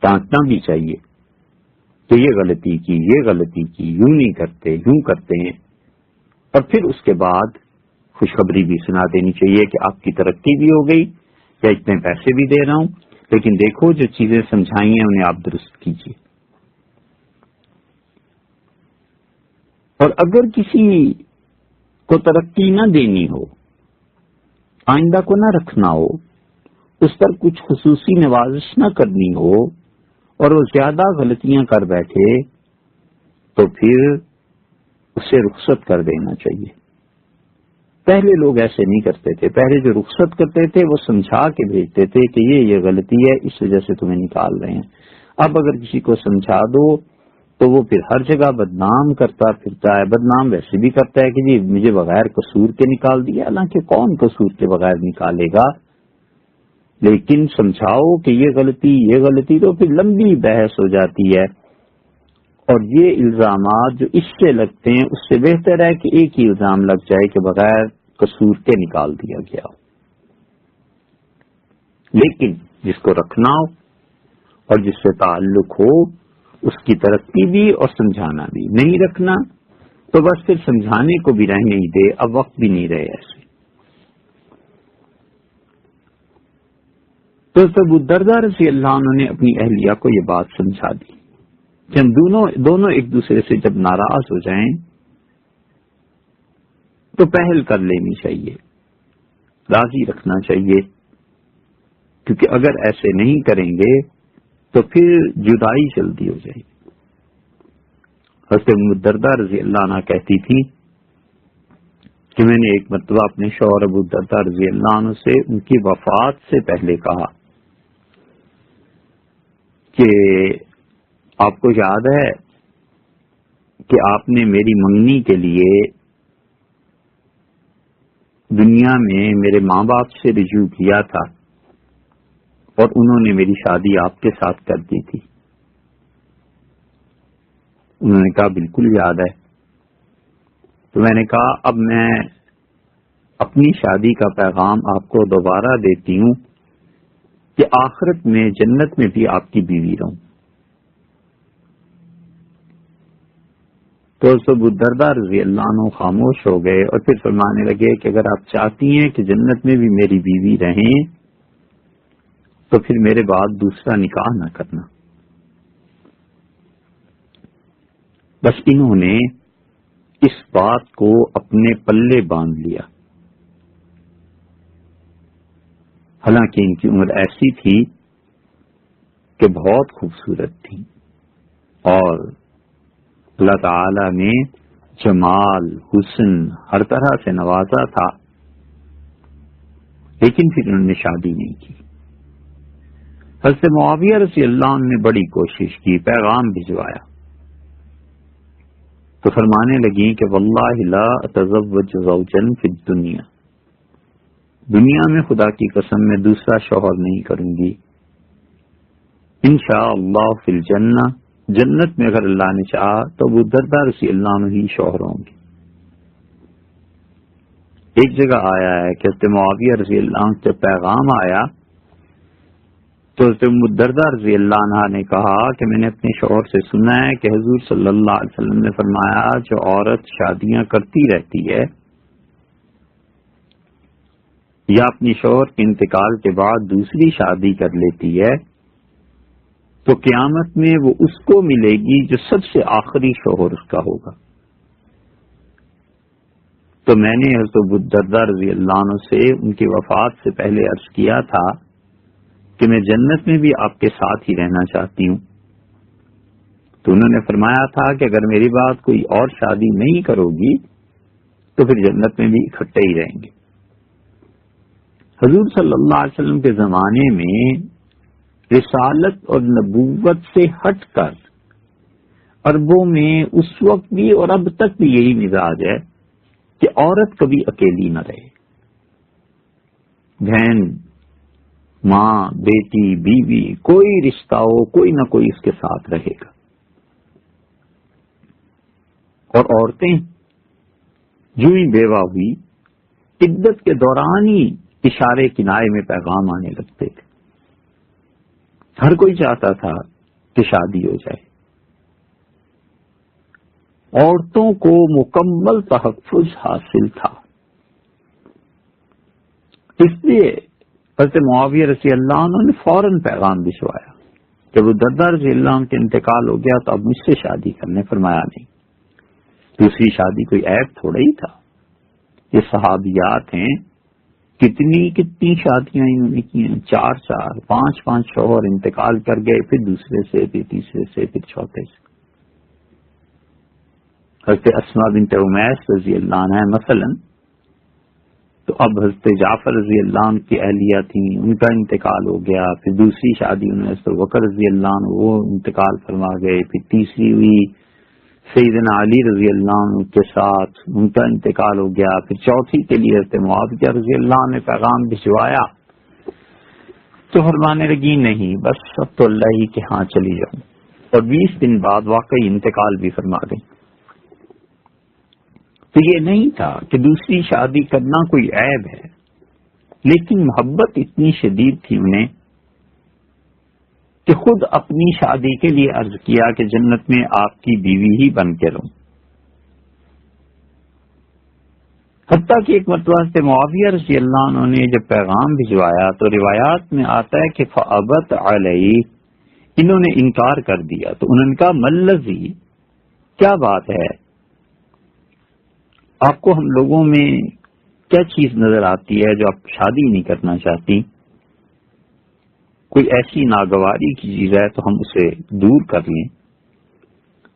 ڈانٹنا بھی چاہیے کہ یہ غلطی کی، یہ غلطی کی، یوں نہیں کرتے، یوں کرتے ہیں، اور پھر اس کے بعد خوشخبری بھی سنا دینی چاہیے کہ آپ کی ترقی بھی ہو گئی، یا اتنے پیسے بھی دے رہا ہوں، لیکن دیکھو جو چیزیں سمجھائی ہیں انہیں آپ درست کیجیے۔ اور اگر کسی کو ترقی نہ دینی ہو، آئندہ کو نہ رکھنا ہو، اس پر کچھ خصوصی نوازش نہ کرنی ہو، اور وہ زیادہ غلطیاں کر بیٹھے، تو پھر اسے رخصت کر دینا چاہیے۔ پہلے لوگ ایسے نہیں کرتے تھے، پہلے جو رخصت کرتے تھے وہ سمجھا کے بھیجتے تھے کہ یہ غلطی ہے، اس وجہ سے تمہیں نکال رہے ہیں۔ اب اگر کسی کو سمجھا دو تو وہ پھر ہر جگہ بدنام کرتا پھرتا ہے۔ بدنام ویسے بھی کرتا ہے کہ جی مجھے بغیر قصور کے نکال دیا، حالانکہ کون قصور کے بغیر نکالے گا، لیکن سمجھاؤ کہ یہ غلطی تو پھر لمبی بحث ہو جاتی ہے، اور یہ الزامات جو اس سے لگتے ہیں اس سے بہتر ہے کہ ایک ہی الزام لگ جائے کہ بغیر قصور کے نکال دیا گیا ہو۔ لیکن جس کو رکھنا ہو اور جس سے تعلق ہو، اس کی ترقی بھی اور سمجھانا بھی۔ نہیں رکھنا تو بس پھر سمجھانے کو بھی رہنے ہی دے، اب وقت بھی نہیں رہے ایسے۔ تو ابو الدرداء رضی اللہ عنہ نے اپنی اہلیہ کو یہ بات سمجھا دی کہ ہم دونوں ایک دوسرے سے جب ناراض ہو جائیں تو پہل کر لینی چاہیے، راضی رکھنا چاہیے، کیونکہ اگر ایسے نہیں کریں گے تو پھر جدائی جلدی ہو جائے گی۔ حضرت ام الدرداء رضی اللہ عنہ کہتی تھی کہ میں نے ایک مرتبہ اپنے شوہر ابو الدرداء رضی اللہ عنہ سے ان کی وفات سے پہلے کہا کہ آپ کو یاد ہے کہ آپ نے میری منگنی کے لیے دنیا میں میرے ماں باپ سے رجوع کیا تھا، اور انہوں نے میری شادی آپ کے ساتھ کر دی تھی۔ انہوں نے کہا بالکل یاد ہے۔ تو میں نے کہا اب میں اپنی شادی کا پیغام آپ کو دوبارہ دیتی ہوں کہ آخرت میں جنت میں بھی آپ کی بیوی رہوں۔ تو ابو الدرداء رضی اللہ عنہ خاموش ہو گئے اور پھر فرمانے لگے کہ اگر آپ چاہتی ہیں کہ جنت میں بھی میری بیوی رہیں تو پھر میرے بعد دوسرا نکاح نہ کرنا۔ بس انہوں نے اس بات کو اپنے پلے باندھ لیا، حالانکہ ان کی عمر ایسی تھی کہ بہت خوبصورت تھی، اور اللہ تعالی نے جمال، حسن ہر طرح سے نوازا تھا، لیکن پھر انہوں نے شادی نہیں کی۔ حضرت معاویہ رضی اللہ عنہ نے بڑی کوشش کی، پیغام بھجوایا، تو فرمانے لگی کہ واللہ لا اتزوج زوجا فی الدنیا، دنیا میں خدا کی قسم میں دوسرا شوہر نہیں کروں گی، انشاءاللہ فی الجنہ، جنت میں اگر اللہ نے چاہا تو ابو الدرداء رضی اللہ عنہ ہی شوہر ہوں گے۔ ایک جگہ آیا ہے کہ حضرت معاویہ رضی اللہ عنہ سے پیغام آیا تو حضرت ام الدرداء رضی اللہ عنہ نے کہا کہ میں نے اپنے شوہر سے سنا ہے کہ حضور صلی اللہ علیہ وسلم نے فرمایا جو عورت شادیاں کرتی رہتی ہے یا اپنی شوہر کے انتقال کے بعد دوسری شادی کر لیتی ہے تو قیامت میں وہ اس کو ملے گی جو سب سے آخری شوہر اس کا ہوگا۔ تو میں نے حضرت ابو الدرداء رضی اللہ عنہ سے ان کی وفات سے پہلے عرض کیا تھا کہ میں جنت میں بھی آپ کے ساتھ ہی رہنا چاہتی ہوں. تو انہوں نے فرمایا تھا کہ اگر میری بات کوئی اور شادی نہیں کرو گی تو پھر جنت میں بھی اکٹھے ہی رہیں گے. حضور صلی اللہ علیہ وسلم کے زمانے میں رسالت اور نبوت سے ہٹ کر عربوں میں اس وقت بھی اور اب تک بھی یہی مزاج ہے کہ عورت کبھی اکیلی نہ رہے. بہن، ماں، بیٹی، بیوی، کوئی رشتہ ہو کوئی نہ کوئی اس کے ساتھ رہے گا. اور عورتیں جو ہی بیوہ ہوئی عدت کے دوران ہی اشارے کنارے میں پیغام آنے لگتے تھے. ہر کوئی چاہتا تھا کہ شادی ہو جائے. عورتوں کو مکمل تحفظ حاصل تھا. اس لیے حضرت معاویہ رضی اللہ عنہ نے فوراً پیغام بھجوایا. جب وہ دردہ رضی اللہ عنہ کے انتقال ہو گیا تو اب مجھ سے شادی کرنے. فرمایا نہیں. دوسری شادی کوئی عیب تھوڑا ہی تھا. یہ صحابیات ہیں، کتنی شادیاں انہوں نے کی ہیں. 4 5 شوہر انتقال کر گئے، پھر دوسرے سے، پھر تیسرے سے، پھر چوتھے سے. حضرت اسماء بنت امیس رضی اللہ عنہ مثلا، تو اب حضرت جعفر رضی اللہ عنہ کی اہلیہ تھیں، ان کا انتقال ہو گیا. پھر دوسری شادی انہوں نے حضرت بکر رضی اللہ عنہ وہ انتقال فرما گئے. پھر تیسری ہوئی سیدنا علی رضی اللہ عنہ کے ساتھ، ان کا انتقال ہو گیا. پھر چوتھی کے لیے حضرت معاویہ رضی اللہ عنہ نے پیغام بھجوایا تو فرمانے لگی نہیں، بس اب تو اللہ ہی کے ہاں چلی جاؤں. اور 20 دن بعد واقعی انتقال بھی فرما گئی. تو یہ نہیں تھا کہ دوسری شادی کرنا کوئی عیب ہے، لیکن محبت اتنی شدید تھی انہیں کہ خود اپنی شادی کے لیے عرض کیا کہ جنت میں آپ کی بیوی ہی بن کے رہوں. حتیٰ کہ ایک مرتبہ سے معاویہ رضی اللہ عنہ نے جب پیغام بھجوایا تو روایات میں آتا ہے کہ فابت علیہ، انہوں نے انکار کر دیا. تو انہوں نے کہا ملذی، کیا بات ہے، آپ کو ہم لوگوں میں کیا چیز نظر آتی ہے جو آپ شادی نہیں کرنا چاہتی؟ کوئی ایسی ناگواری کی چیز ہے تو ہم اسے دور کر لیں.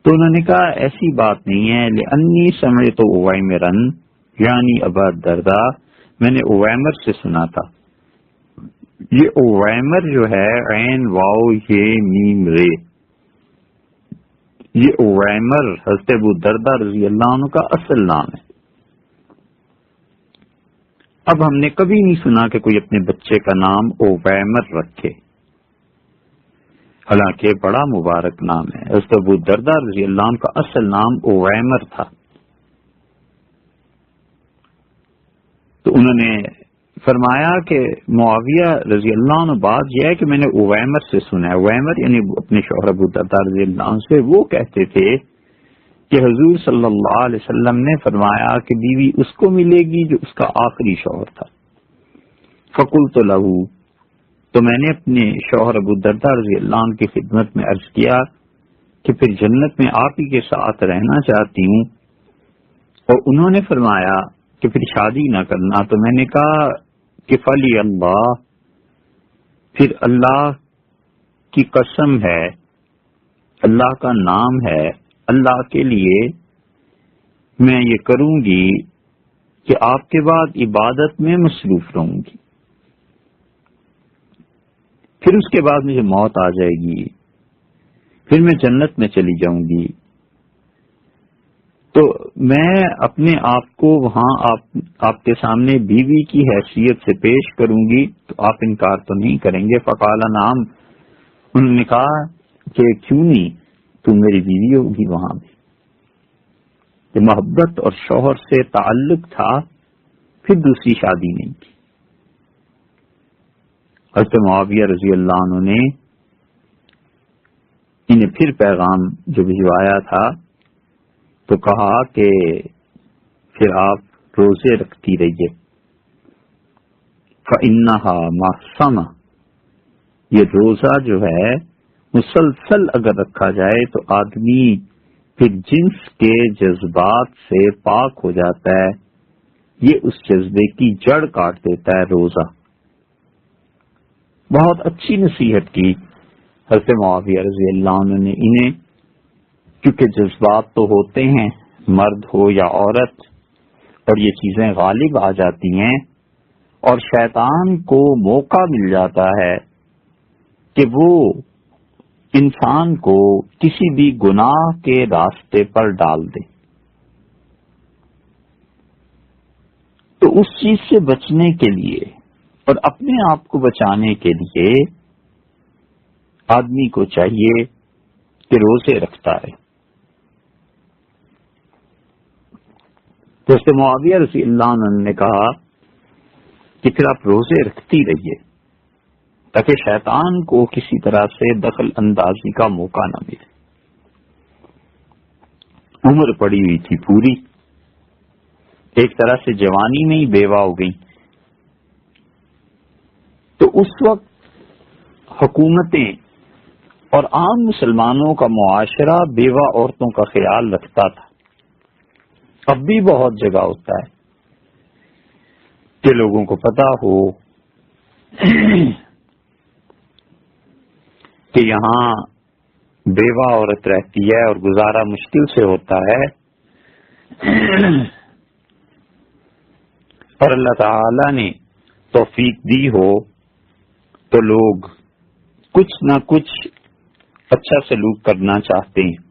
تو انہوں نے کہا ایسی بات نہیں ہے. لأنی سمعت اویمرا، یعنی ابا الدرداء، میں نے اویمر سے سنا تھا. یہ اویمر جو ہے عین واو یہ میم رے، یہ اویمر حضرت ابو الدرداء رضی اللہ عنہ کا اصل نام ہے. اب ہم نے کبھی نہیں سنا کہ کوئی اپنے بچے کا نام اویمر رکھے، حالانکہ بڑا مبارک نام ہے. حضرت ابو الدرداء رضی اللہ عنہ کا اصل نام اویمر تھا. تو انہوں نے فرمایا کہ معاویہ رضی اللہ عنہ بات یہ ہے کہ میں نے اویمر سے سنا ہے. اویمر یعنی اپنے شوہر ابو الدرداء رضی اللہ عنہ سے. وہ کہتے تھے کہ حضور صلی اللہ علیہ وسلم نے فرمایا کہ بیوی اس کو ملے گی جو اس کا آخری شوہر تھا. فقلت له، تو میں نے اپنے شوہر ابو الدرداء رضی اللہ عنہ کی خدمت میں عرض کیا کہ پھر جنت میں آپ ہی کے ساتھ رہنا چاہتی ہوں. اور انہوں نے فرمایا کہ پھر شادی نہ کرنا. تو میں نے کہا کہ فلی اللہ، پھر اللہ کی قسم ہے، اللہ کا نام ہے، اللہ کے لیے میں یہ کروں گی کہ آپ کے بعد عبادت میں مصروف رہوں گی. پھر اس کے بعد مجھے موت آ جائے گی، پھر میں جنت میں چلی جاؤں گی. تو میں اپنے آپ کو وہاں آپ کے سامنے بیوی کی حیثیت سے پیش کروں گی، تو آپ انکار تو نہیں کریں گے؟ فقال نعم، انہوں نے کہا کہ کیوں نہیں، تو میری بیوی ہوگی وہاں بھی. یہ محبت اور شوہر سے تعلق تھا، پھر دوسری شادی نہیں کی. حضرت معاویہ رضی اللہ عنہ نے انہیں پھر پیغام جو بھجوایا تھا تو کہا کہ پھر آپ روزے رکھتی رہیے. فَإِنَّهَا مَحْسَمَةٌ، یہ روزہ جو ہے مسلسل اگر رکھا جائے تو آدمی پھر جنس کے جذبات سے پاک ہو جاتا ہے. یہ اس جذبے کی جڑ کاٹ دیتا ہے روزہ. بہت اچھی نصیحت کی حضرت معاویہ رضی اللہ عنہ نے انہیں، کیونکہ جذبات تو ہوتے ہیں، مرد ہو یا عورت، اور یہ چیزیں غالب آ جاتی ہیں، اور شیطان کو موقع مل جاتا ہے کہ وہ انسان کو کسی بھی گناہ کے راستے پر ڈال دے۔ تو اس چیز سے بچنے کے لیے اور اپنے آپ کو بچانے کے لیے آدمی کو چاہیے کہ روزے رکھتا ہے۔ تو حضرت معاویہ رضی اللہ عنہ نے کہا کہ پھر آپ روزے رکھتی رہیے تاکہ شیطان کو کسی طرح سے دخل اندازی کا موقع نہ ملے۔ عمر پڑی ہوئی تھی پوری، ایک طرح سے جوانی میں ہی بیوہ ہو گئی۔ تو اس وقت حکومتیں اور عام مسلمانوں کا معاشرہ بیوہ عورتوں کا خیال رکھتا تھا۔ اب بھی بہت جگہ ہوتا ہے کہ لوگوں کو پتا ہو کہ یہاں بیوہ عورت رہتی ہے اور گزارا مشکل سے ہوتا ہے، اور اللہ تعالی نے توفیق دی ہو تو لوگ کچھ نہ کچھ اچھا سلوک کرنا چاہتے ہیں۔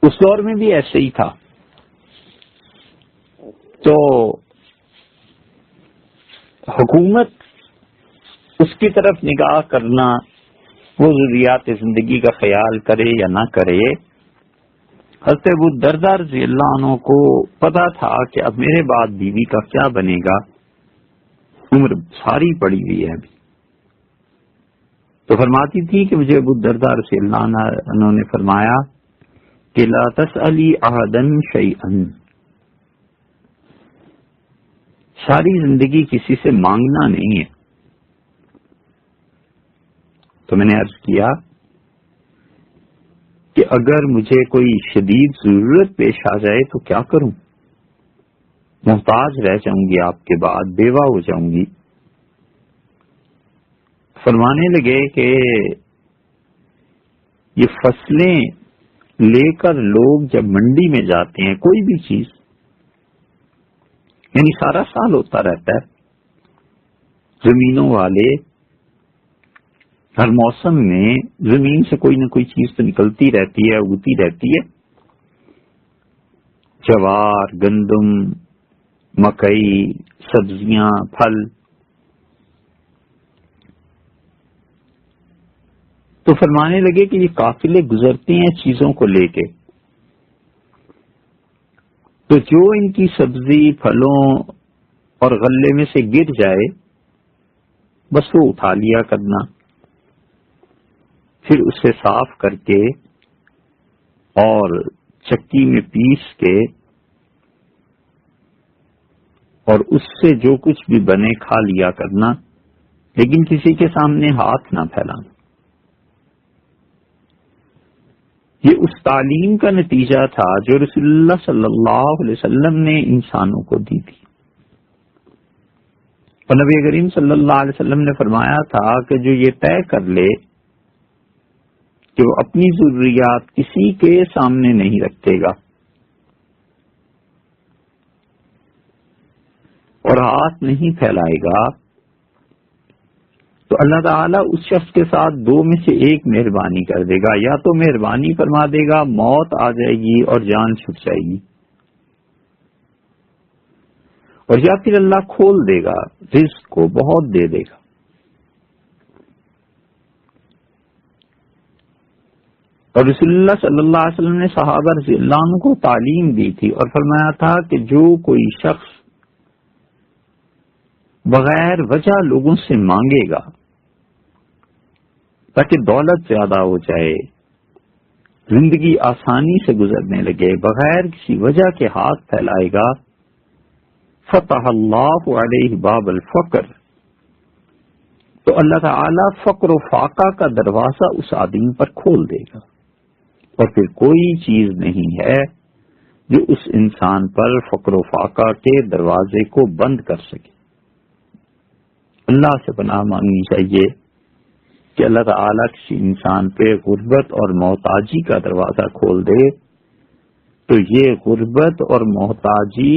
اس دور میں بھی ایسے ہی تھا۔ تو حکومت اس کی طرف نگاہ کرنا، وہ ضروریات زندگی کا خیال کرے یا نہ کرے، حضرت ابو الدرداء رضی اللہ عنہ کو پتا تھا کہ اب میرے بعد بیوی کا کیا بنے گا، عمر ساری پڑی ہوئی ہے ابھی۔ تو فرماتی تھی کہ مجھے ابو الدرداء رضی اللہ عنہ نے فرمایا کہ لا تسألی احدا شیئا، ساری زندگی کسی سے مانگنا نہیں ہے۔ تو میں نے عرض کیا کہ اگر مجھے کوئی شدید ضرورت پیش آ جائے تو کیا کروں؟ محتاج رہ جاؤں گی، آپ کے بعد بیوہ ہو جاؤں گی۔ فرمانے لگے کہ یہ فصلیں لے کر لوگ جب منڈی میں جاتے ہیں، کوئی بھی چیز، یعنی سارا سال ہوتا رہتا ہے، زمینوں والے ہر موسم میں زمین سے کوئی نہ کوئی چیز تو نکلتی رہتی ہے، اگتی رہتی ہے، جوار، گندم، مکئی، سبزیاں، پھل۔ تو فرمانے لگے کہ یہ قافلے گزرتے ہیں چیزوں کو لے کے، تو جو ان کی سبزی، پھلوں اور غلے میں سے گر جائے بس وہ اٹھا لیا کرنا، پھر اسے صاف کر کے اور چکی میں پیس کے اور اس سے جو کچھ بھی بنے کھا لیا کرنا، لیکن کسی کے سامنے ہاتھ نہ پھیلانا۔ یہ اس تعلیم کا نتیجہ تھا جو رسول اللہ صلی اللہ علیہ وسلم نے انسانوں کو دی تھی، اور نبی کریم صلی اللہ علیہ وسلم نے فرمایا تھا کہ جو یہ طے کر لے کہ وہ اپنی ضروریات کسی کے سامنے نہیں رکھے گا اور ہاتھ نہیں پھیلائے گا، تو اللہ تعالیٰ اس شخص کے ساتھ دو میں سے ایک مہربانی کر دے گا، یا تو مہربانی فرما دے گا، موت آ جائے گی اور جان چھٹ جائے گی، اور یا پھر اللہ کھول دے گا، رزق کو بہت دے دے گا۔ اور رسول اللہ صلی اللہ علیہ وسلم نے صحابہ رضی اللہ عنہ کو تعلیم دی تھی اور فرمایا تھا کہ جو کوئی شخص بغیر وجہ لوگوں سے مانگے گا تاکہ دولت زیادہ ہو جائے، زندگی آسانی سے گزرنے لگے، بغیر کسی وجہ کے ہاتھ پھیلائے گا، فتح اللہ علیہ باب الفقر، تو اللہ تعالی فقر و فاقہ کا دروازہ اس آدمی پر کھول دے گا، اور پھر کوئی چیز نہیں ہے جو اس انسان پر فقر و فاقہ کے دروازے کو بند کر سکے۔ اللہ سے پناہ مانگنی چاہیے کہ اللہ تعالیٰ کسی انسان پہ غربت اور محتاجی کا دروازہ کھول دے تو یہ غربت اور محتاجی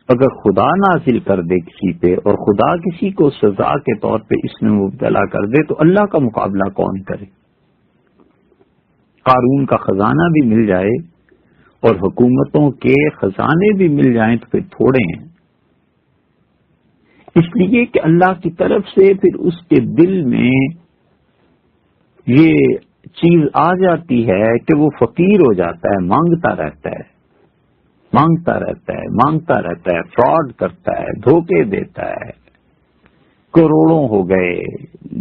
اگر خدا نازل کر دے کسی پہ اور خدا کسی کو سزا کے طور پہ اس میں مبتلا کر دے تو اللہ کا مقابلہ کون کرے؟ قارون کا خزانہ بھی مل جائے اور حکومتوں کے خزانے بھی مل جائیں تو پھر تھوڑے ہیں، اس لیے کہ اللہ کی طرف سے پھر اس کے دل میں یہ چیز آ جاتی ہے کہ وہ فقیر ہو جاتا ہے، مانگتا رہتا ہے، مانگتا رہتا ہے، مانگتا رہتا ہے، فراڈ کرتا ہے، دھوکے دیتا ہے، کروڑوں ہو گئے،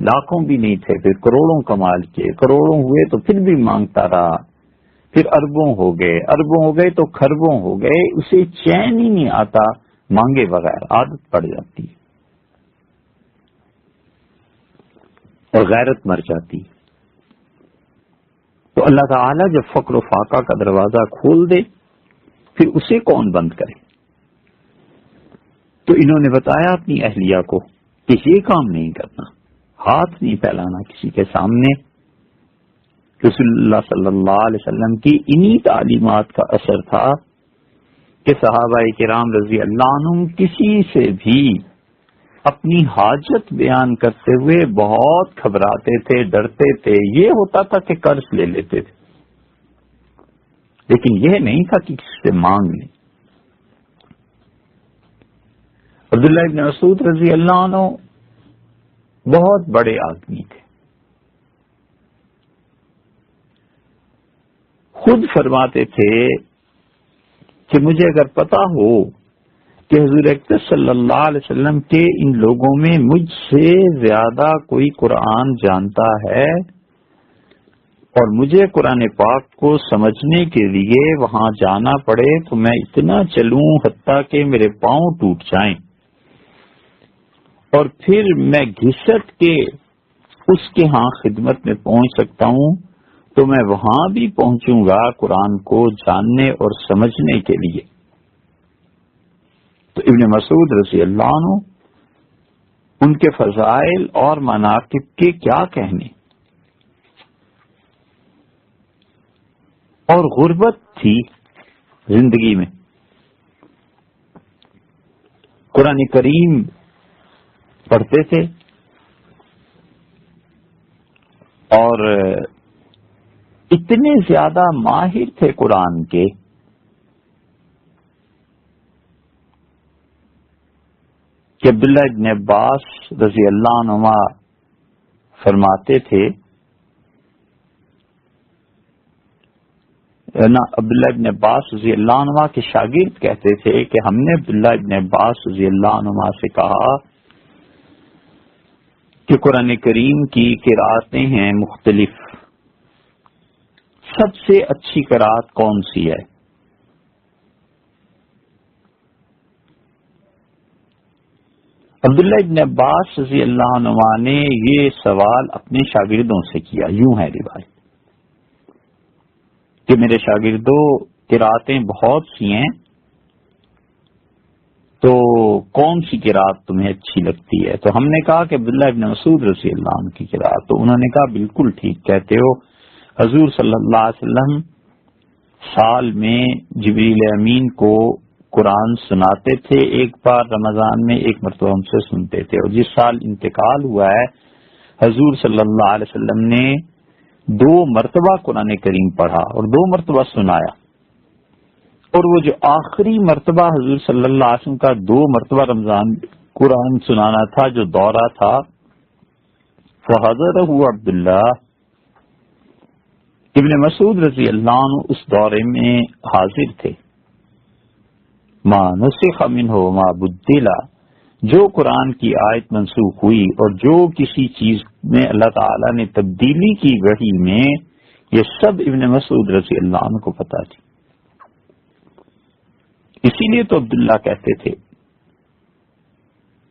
لاکھوں بھی نہیں تھے، پھر کروڑوں کمال کیے، کروڑوں ہوئے تو پھر بھی مانگتا رہا، پھر اربوں ہو گئے تو کھربوں ہو گئے، اسے چین ہی نہیں آتا مانگے بغیر، عادت پڑ جاتی ہے اور غیرت مر جاتی ہے۔ تو اللہ تعالیٰ جب فقر و فاقہ کا دروازہ کھول دے پھر اسے کون بند کرے؟ تو انہوں نے بتایا اپنی اہلیہ کو کہ یہ کام نہیں کرنا، ہاتھ نہیں پھیلانا کسی کے سامنے۔ رسول اللہ صلی اللہ علیہ وسلم کی انہی تعلیمات کا اثر تھا کہ صحابہ کرام رضی اللہ عنہم کسی سے بھی اپنی حاجت بیان کرتے ہوئے بہت گھبراتے تھے، ڈرتے تھے، یہ ہوتا تھا کہ قرض لے لیتے تھے، لیکن یہ نہیں تھا کہ کسی سے مانگ لیں۔ عبداللہ ابن مسعود رضی اللہ عنہ بہت بڑے آدمی تھے، خود فرماتے تھے کہ مجھے اگر پتا ہو کہ حضور اکرم صلی اللہ علیہ وسلم کے ان لوگوں میں مجھ سے زیادہ کوئی قرآن جانتا ہے اور مجھے قرآن پاک کو سمجھنے کے لیے وہاں جانا پڑے تو میں اتنا چلوں حتیٰ کہ میرے پاؤں ٹوٹ جائیں اور پھر میں گھسٹ کے اس کے ہاں خدمت میں پہنچ سکتا ہوں تو میں وہاں بھی پہنچوں گا قرآن کو جاننے اور سمجھنے کے لیے۔ تو ابن مسعود رضی اللہ عنہ ان کے فضائل اور مناقب کے کیا کہنے، اور غربت تھی زندگی میں، قرآن کریم پڑھتے تھے اور اتنے زیادہ ماہر تھے قرآن کے کہ عبداللہ ابن عباس رضی اللہ عنہما فرماتے تھے، عبداللہ ابن عباس رضی اللہ عنہما کے شاگرد کہتے تھے کہ ہم نے عبداللہ ابن عباس رضی اللہ عنہما سے کہا کہ قرآن کریم کی قرأتیں ہیں مختلف، سب سے اچھی قرأت کون سی ہے؟ عبداللہ ابن عباس رضی اللہ عنہ نے یہ سوال اپنے شاگردوں سے کیا، یوں ہے روایت کہ میرے شاگردوں قرأتیں بہت سی ہیں تو کون سی قرأت تمہیں اچھی لگتی ہے؟ تو ہم نے کہا کہ عبداللہ ابن مسعود رضی اللہ عنہ کی قرأت۔ تو انہوں نے کہا بالکل ٹھیک کہتے ہو، حضور صلی اللہ علیہ وسلم سال میں جبریل امین کو قرآن سناتے تھے، ایک بار رمضان میں، ایک مرتبہ ہم سے سنتے تھے، اور جس سال انتقال ہوا ہے حضور صلی اللہ علیہ وسلم نے 2 مرتبہ قرآن کریم پڑھا اور 2 مرتبہ سنایا، اور وہ جو آخری مرتبہ حضور صلی اللہ علیہ وسلم کا 2 مرتبہ رمضان قرآن سنانا تھا جو دورہ تھا، فحضرہ عبداللہ ابن مسعود رضی اللہ عنہ اس دورے میں حاضر تھے۔ ما نسخ منہ ما بدل، جو قرآن کی آیت منسوخ ہوئی اور جو کسی چیز میں اللہ تعالی نے تبدیلی کی وحی میں، یہ سب ابن مسعود رضی اللہ عنہ کو پتا تھی۔ اسی لیے تو عبداللہ کہتے تھے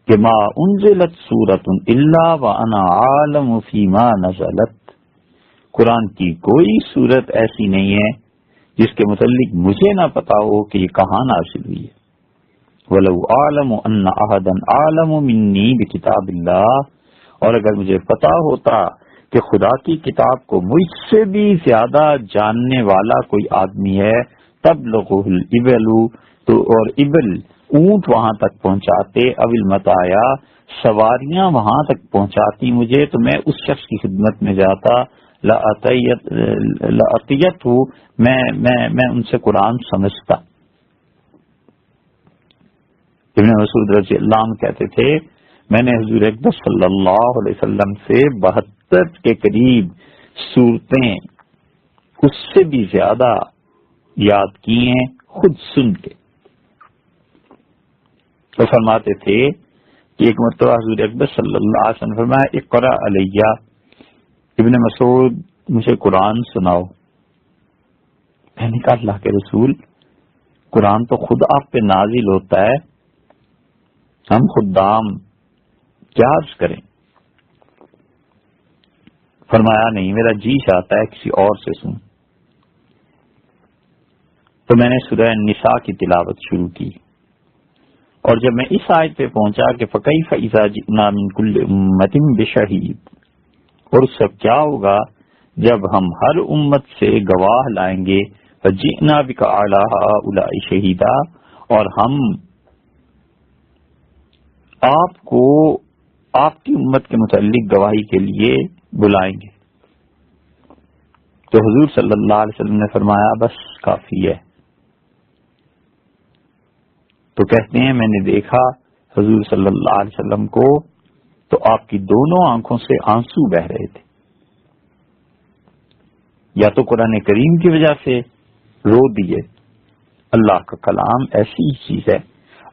کہ ما انزلت سورۃ الا وانا عالم فیما نزلت، قرآن کی کوئی سورت ایسی نہیں ہے جس کے متعلق مجھے نہ پتا ہو کہ یہ کہاں نازل ہوئی ہے، وَلَوْ أَعْلَمُ أَنَّ أَحَدًا أَعْلَمُ مِنِّي بِكِتَابِ اللَّهِ، اور اگر مجھے پتا ہوتا کہ خدا کی کتاب کو مجھ سے بھی زیادہ جاننے والا کوئی آدمی ہے، تبلغہ الابل، تو اور ابل اونٹ وہاں تک پہنچاتے، اول متایا سواریاں وہاں تک پہنچاتی مجھے، تو میں اس شخص کی خدمت میں جاتا، لأطیت ہوں، میں ان سے قرآن سمجھتا۔ ابن مسعود رضی اللہ عنہ کہتے تھے میں نے حضور اکبر صلی اللہ علیہ وسلم سے 72 کے قریب صورتیں اس سے بھی زیادہ یاد کی ہیں خود سن کے۔ تو فرماتے تھے کہ ایک مرتبہ حضور اکبر صلی اللہ علیہ وسلم فرمایا اقرأ علیہ، ابن مسعود مجھے قرآن سناؤ۔ میں نے کہا اللہ کے رسول، قرآن تو خود آپ پہ نازل ہوتا ہے، ہم خدام کیا عرض کریں؟ فرمایا نہیں، میرا جی چاہتا ہے کسی اور سے سن۔ تو میں نے سورہ النساء کی تلاوت شروع کی، اور جب میں اس آیت پہ پہنچا کہ فَكَيْفَ إِذَا جِئْنَا مِن كُلِّ أُمَّةٍ بِشَهِيدٍ، اور اس سے کیا ہوگا جب ہم ہر امت سے گواہ لائیں گے، فَجِئْنَا بِكَ عَلَىٰ هَٰؤُلَاءِ شَهِيدًا، اور ہم آپ کو آپ کی امت کے متعلق گواہی کے لیے بلائیں گے۔ تو حضور صلی اللہ علیہ وسلم نے فرمایا بس کافی ہے۔ تو کہتے ہیں میں نے دیکھا حضور صلی اللہ علیہ وسلم کو تو آپ کی دونوں آنکھوں سے آنسو بہ رہے تھے، یا تو قرآن کریم کی وجہ سے رو دیے، اللہ کا کلام ایسی ہی چیز ہے،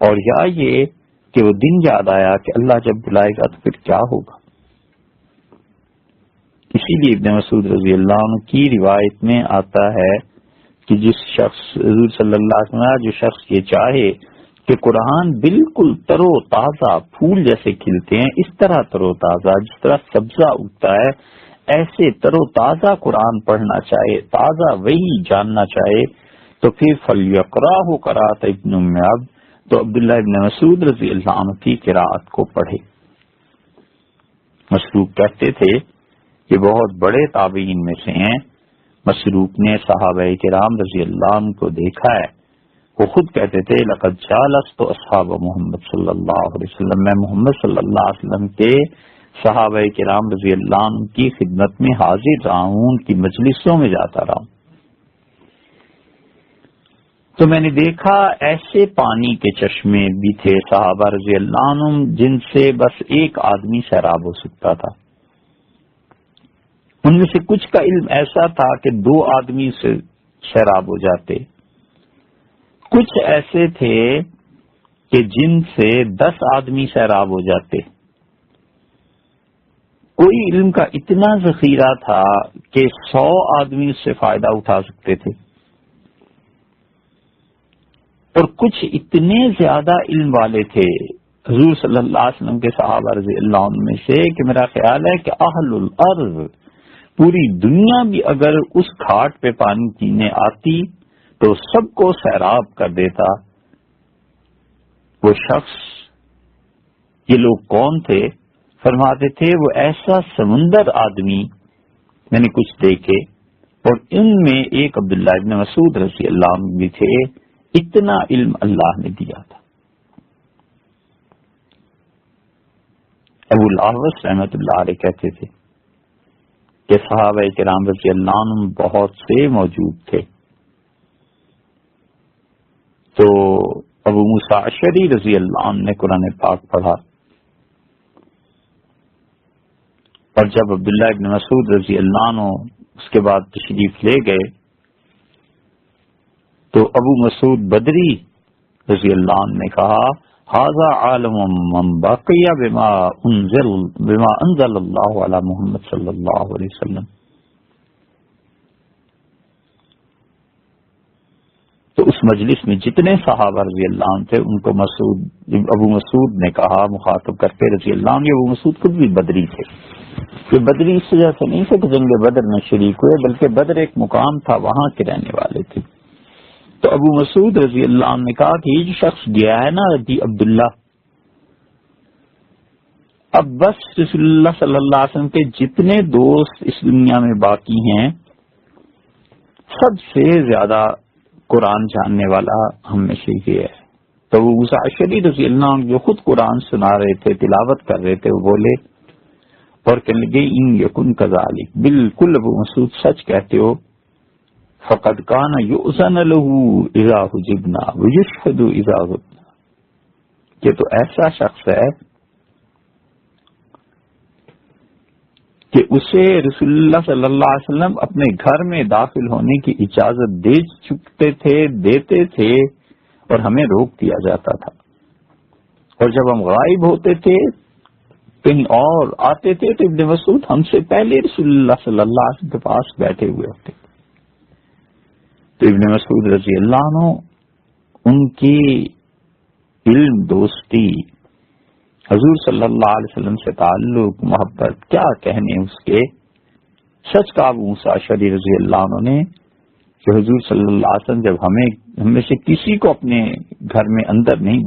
اور یا یہ کہ وہ دن یاد آیا کہ اللہ جب بلائے گا تو پھر کیا ہوگا۔ اسی لیے ابن مسعود رضی اللہ عنہ کی روایت میں آتا ہے کہ جس شخص حضور صلی اللہ علیہ وسلم جو شخص یہ چاہے کہ قرآن بالکل تر و تازہ پھول جیسے کھلتے ہیں اس طرح تر و تازہ، جس طرح سبزہ اگتا ہے ایسے تر و تازہ قرآن پڑھنا چاہے، تازہ وہی جاننا چاہے، تو پھر فلیقرأہ قراءۃ ابن ام عبد، تو عبداللہ ابن مسعود رضی اللہ عنہ کی قراءت کو پڑھے۔ مسروق کہتے تھے یہ بہت بڑے تابعین میں سے ہیں، مسروق نے صحابہ کرام رضی اللہ عنہ کو دیکھا ہے، وہ خود کہتے تھے لقد جالست اصحاب محمد صلی اللہ علیہ وسلم، میں محمد صلی اللہ علیہ وسلم کے صحابہ کرام رضی اللہ عنہ کی خدمت میں حاضر رہا ہوں، ان کی مجلسوں میں جاتا رہا ہوں۔ تو میں نے دیکھا ایسے پانی کے چشمے بھی تھے صحابہ رضی اللہ عنہ جن سے بس ایک آدمی سیراب ہو سکتا تھا، ان میں سے کچھ کا علم ایسا تھا کہ 2 آدمی سے سیراب ہو جاتے، کچھ ایسے تھے کہ جن سے 10 آدمی سیراب ہو جاتے، کوئی علم کا اتنا ذخیرہ تھا کہ 100 آدمی اس سے فائدہ اٹھا سکتے تھے، اور کچھ اتنے زیادہ علم والے تھے حضور صلی اللہ علیہ وسلم کے صحابہ رضی اللہ عنہ میں سے کہ میرا خیال ہے کہ اہل الارض پوری دنیا بھی اگر اس گھاٹ پہ پانی پینے آتی تو سب کو سیراب کر دیتا۔ وہ شخص، یہ لوگ کون تھے؟ فرماتے تھے وہ ایسا سمندر آدمی میں نے کچھ دیکھے، اور ان میں ایک عبداللہ ابن مسعود رضی اللہ عنہ بھی تھے، اتنا علم اللہ نے دیا تھا۔ ابو الاحوص رحمۃ اللہ علیہ کہتے تھے کہ صحابہ کرام رضی اللہ عنہ بہت سے موجود تھے، تو ابو موسیٰ اشعری رضی اللہ عنہ نے قرآن پاک پڑھا، اور جب عبداللہ ابن مسعود رضی اللہ عنہ اس کے بعد تشریف لے گئے تو ابو مسعود بدری رضی اللہ عنہ نے کہا ھذا عالم من بقی بما انزل اللہ علی محمد صلی اللہ علیہ وسلم۔ تو اس مجلس میں جتنے صحابہ رضی اللہ عنہ تھے ان کو ابو مسعود نے کہا مخاطب کرتے رضی اللہ عنہ، ابو مسعود خود بھی بدری تھے، یہ بدری اس وجہ سے نہیں تھے کہ جنگ بدر میں شریک ہوئے، بلکہ بدر ایک مقام تھا، وہاں کے رہنے والے تھے۔ تو ابو مسعود رضی اللہ عنہ نے کہا کہ یہ جو شخص گیا ہے نا عبداللہ، اب بس رسول اللہ صلی اللہ علیہ وسلم کے جتنے دوست اس دنیا میں باقی ہیں سب سے زیادہ قرآن جاننے والا ہم میں سے یہ ہے۔ تو وہ موسیٰ اشعری رضی اللہ عنہ جو خود قرآن سنا رہے تھے، تلاوت کر رہے تھے، وہ بولے اور کہنے لگے ان یکن کذالک، بالکل ابو مسعود سچ کہتے ہو، فقد کان یؤذن له اذا حجبنا ویشهد اذا غبنا، یہ تو ایسا شخص ہے کہ اسے رسول اللہ صلی اللہ علیہ وسلم اپنے گھر میں داخل ہونے کی اجازت دے چکتے تھے، دیتے تھے، اور ہمیں روک دیا جاتا تھا، اور جب ہم غائب ہوتے تھے کہیں اور آتے تھے تو ابن مسعود ہم سے پہلے رسول اللہ صلی اللہ علیہ وسلم کے پاس بیٹھے ہوئے ہوتے۔ تو ابن مسعود رضی اللہ عنہ ان کی علم، دوستی، حضور صلی اللہ علیہ وسلم سے تعلق، محبت، کیا کہنے اس کے، سچ کہا ابو موسیٰ اشعری رضی اللہ عنہ نے کہ حضور صلی اللہ علیہ وسلم جب ہم میں سے کسی کو اپنے گھر میں اندر نہیں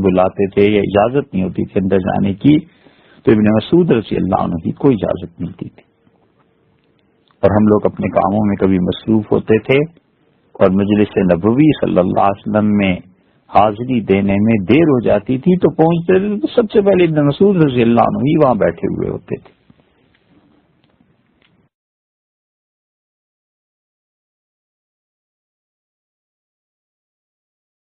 بلاتے تھے یا اجازت نہیں ہوتی تھی اندر جانے کی، تو ابن مسعود رضی اللہ عنہ کی کوئی اجازت ملتی تھی، اور ہم لوگ اپنے کاموں میں کبھی مصروف ہوتے تھے اور مجلس نبوی صلی اللہ علیہ وسلم میں حاضری دینے میں دیر ہو جاتی تھی تو پہنچتے تھے تو سب سے پہلے ابن مسعود رضی اللہ عنہ ہی وہاں بیٹھے ہوئے ہوتے تھے۔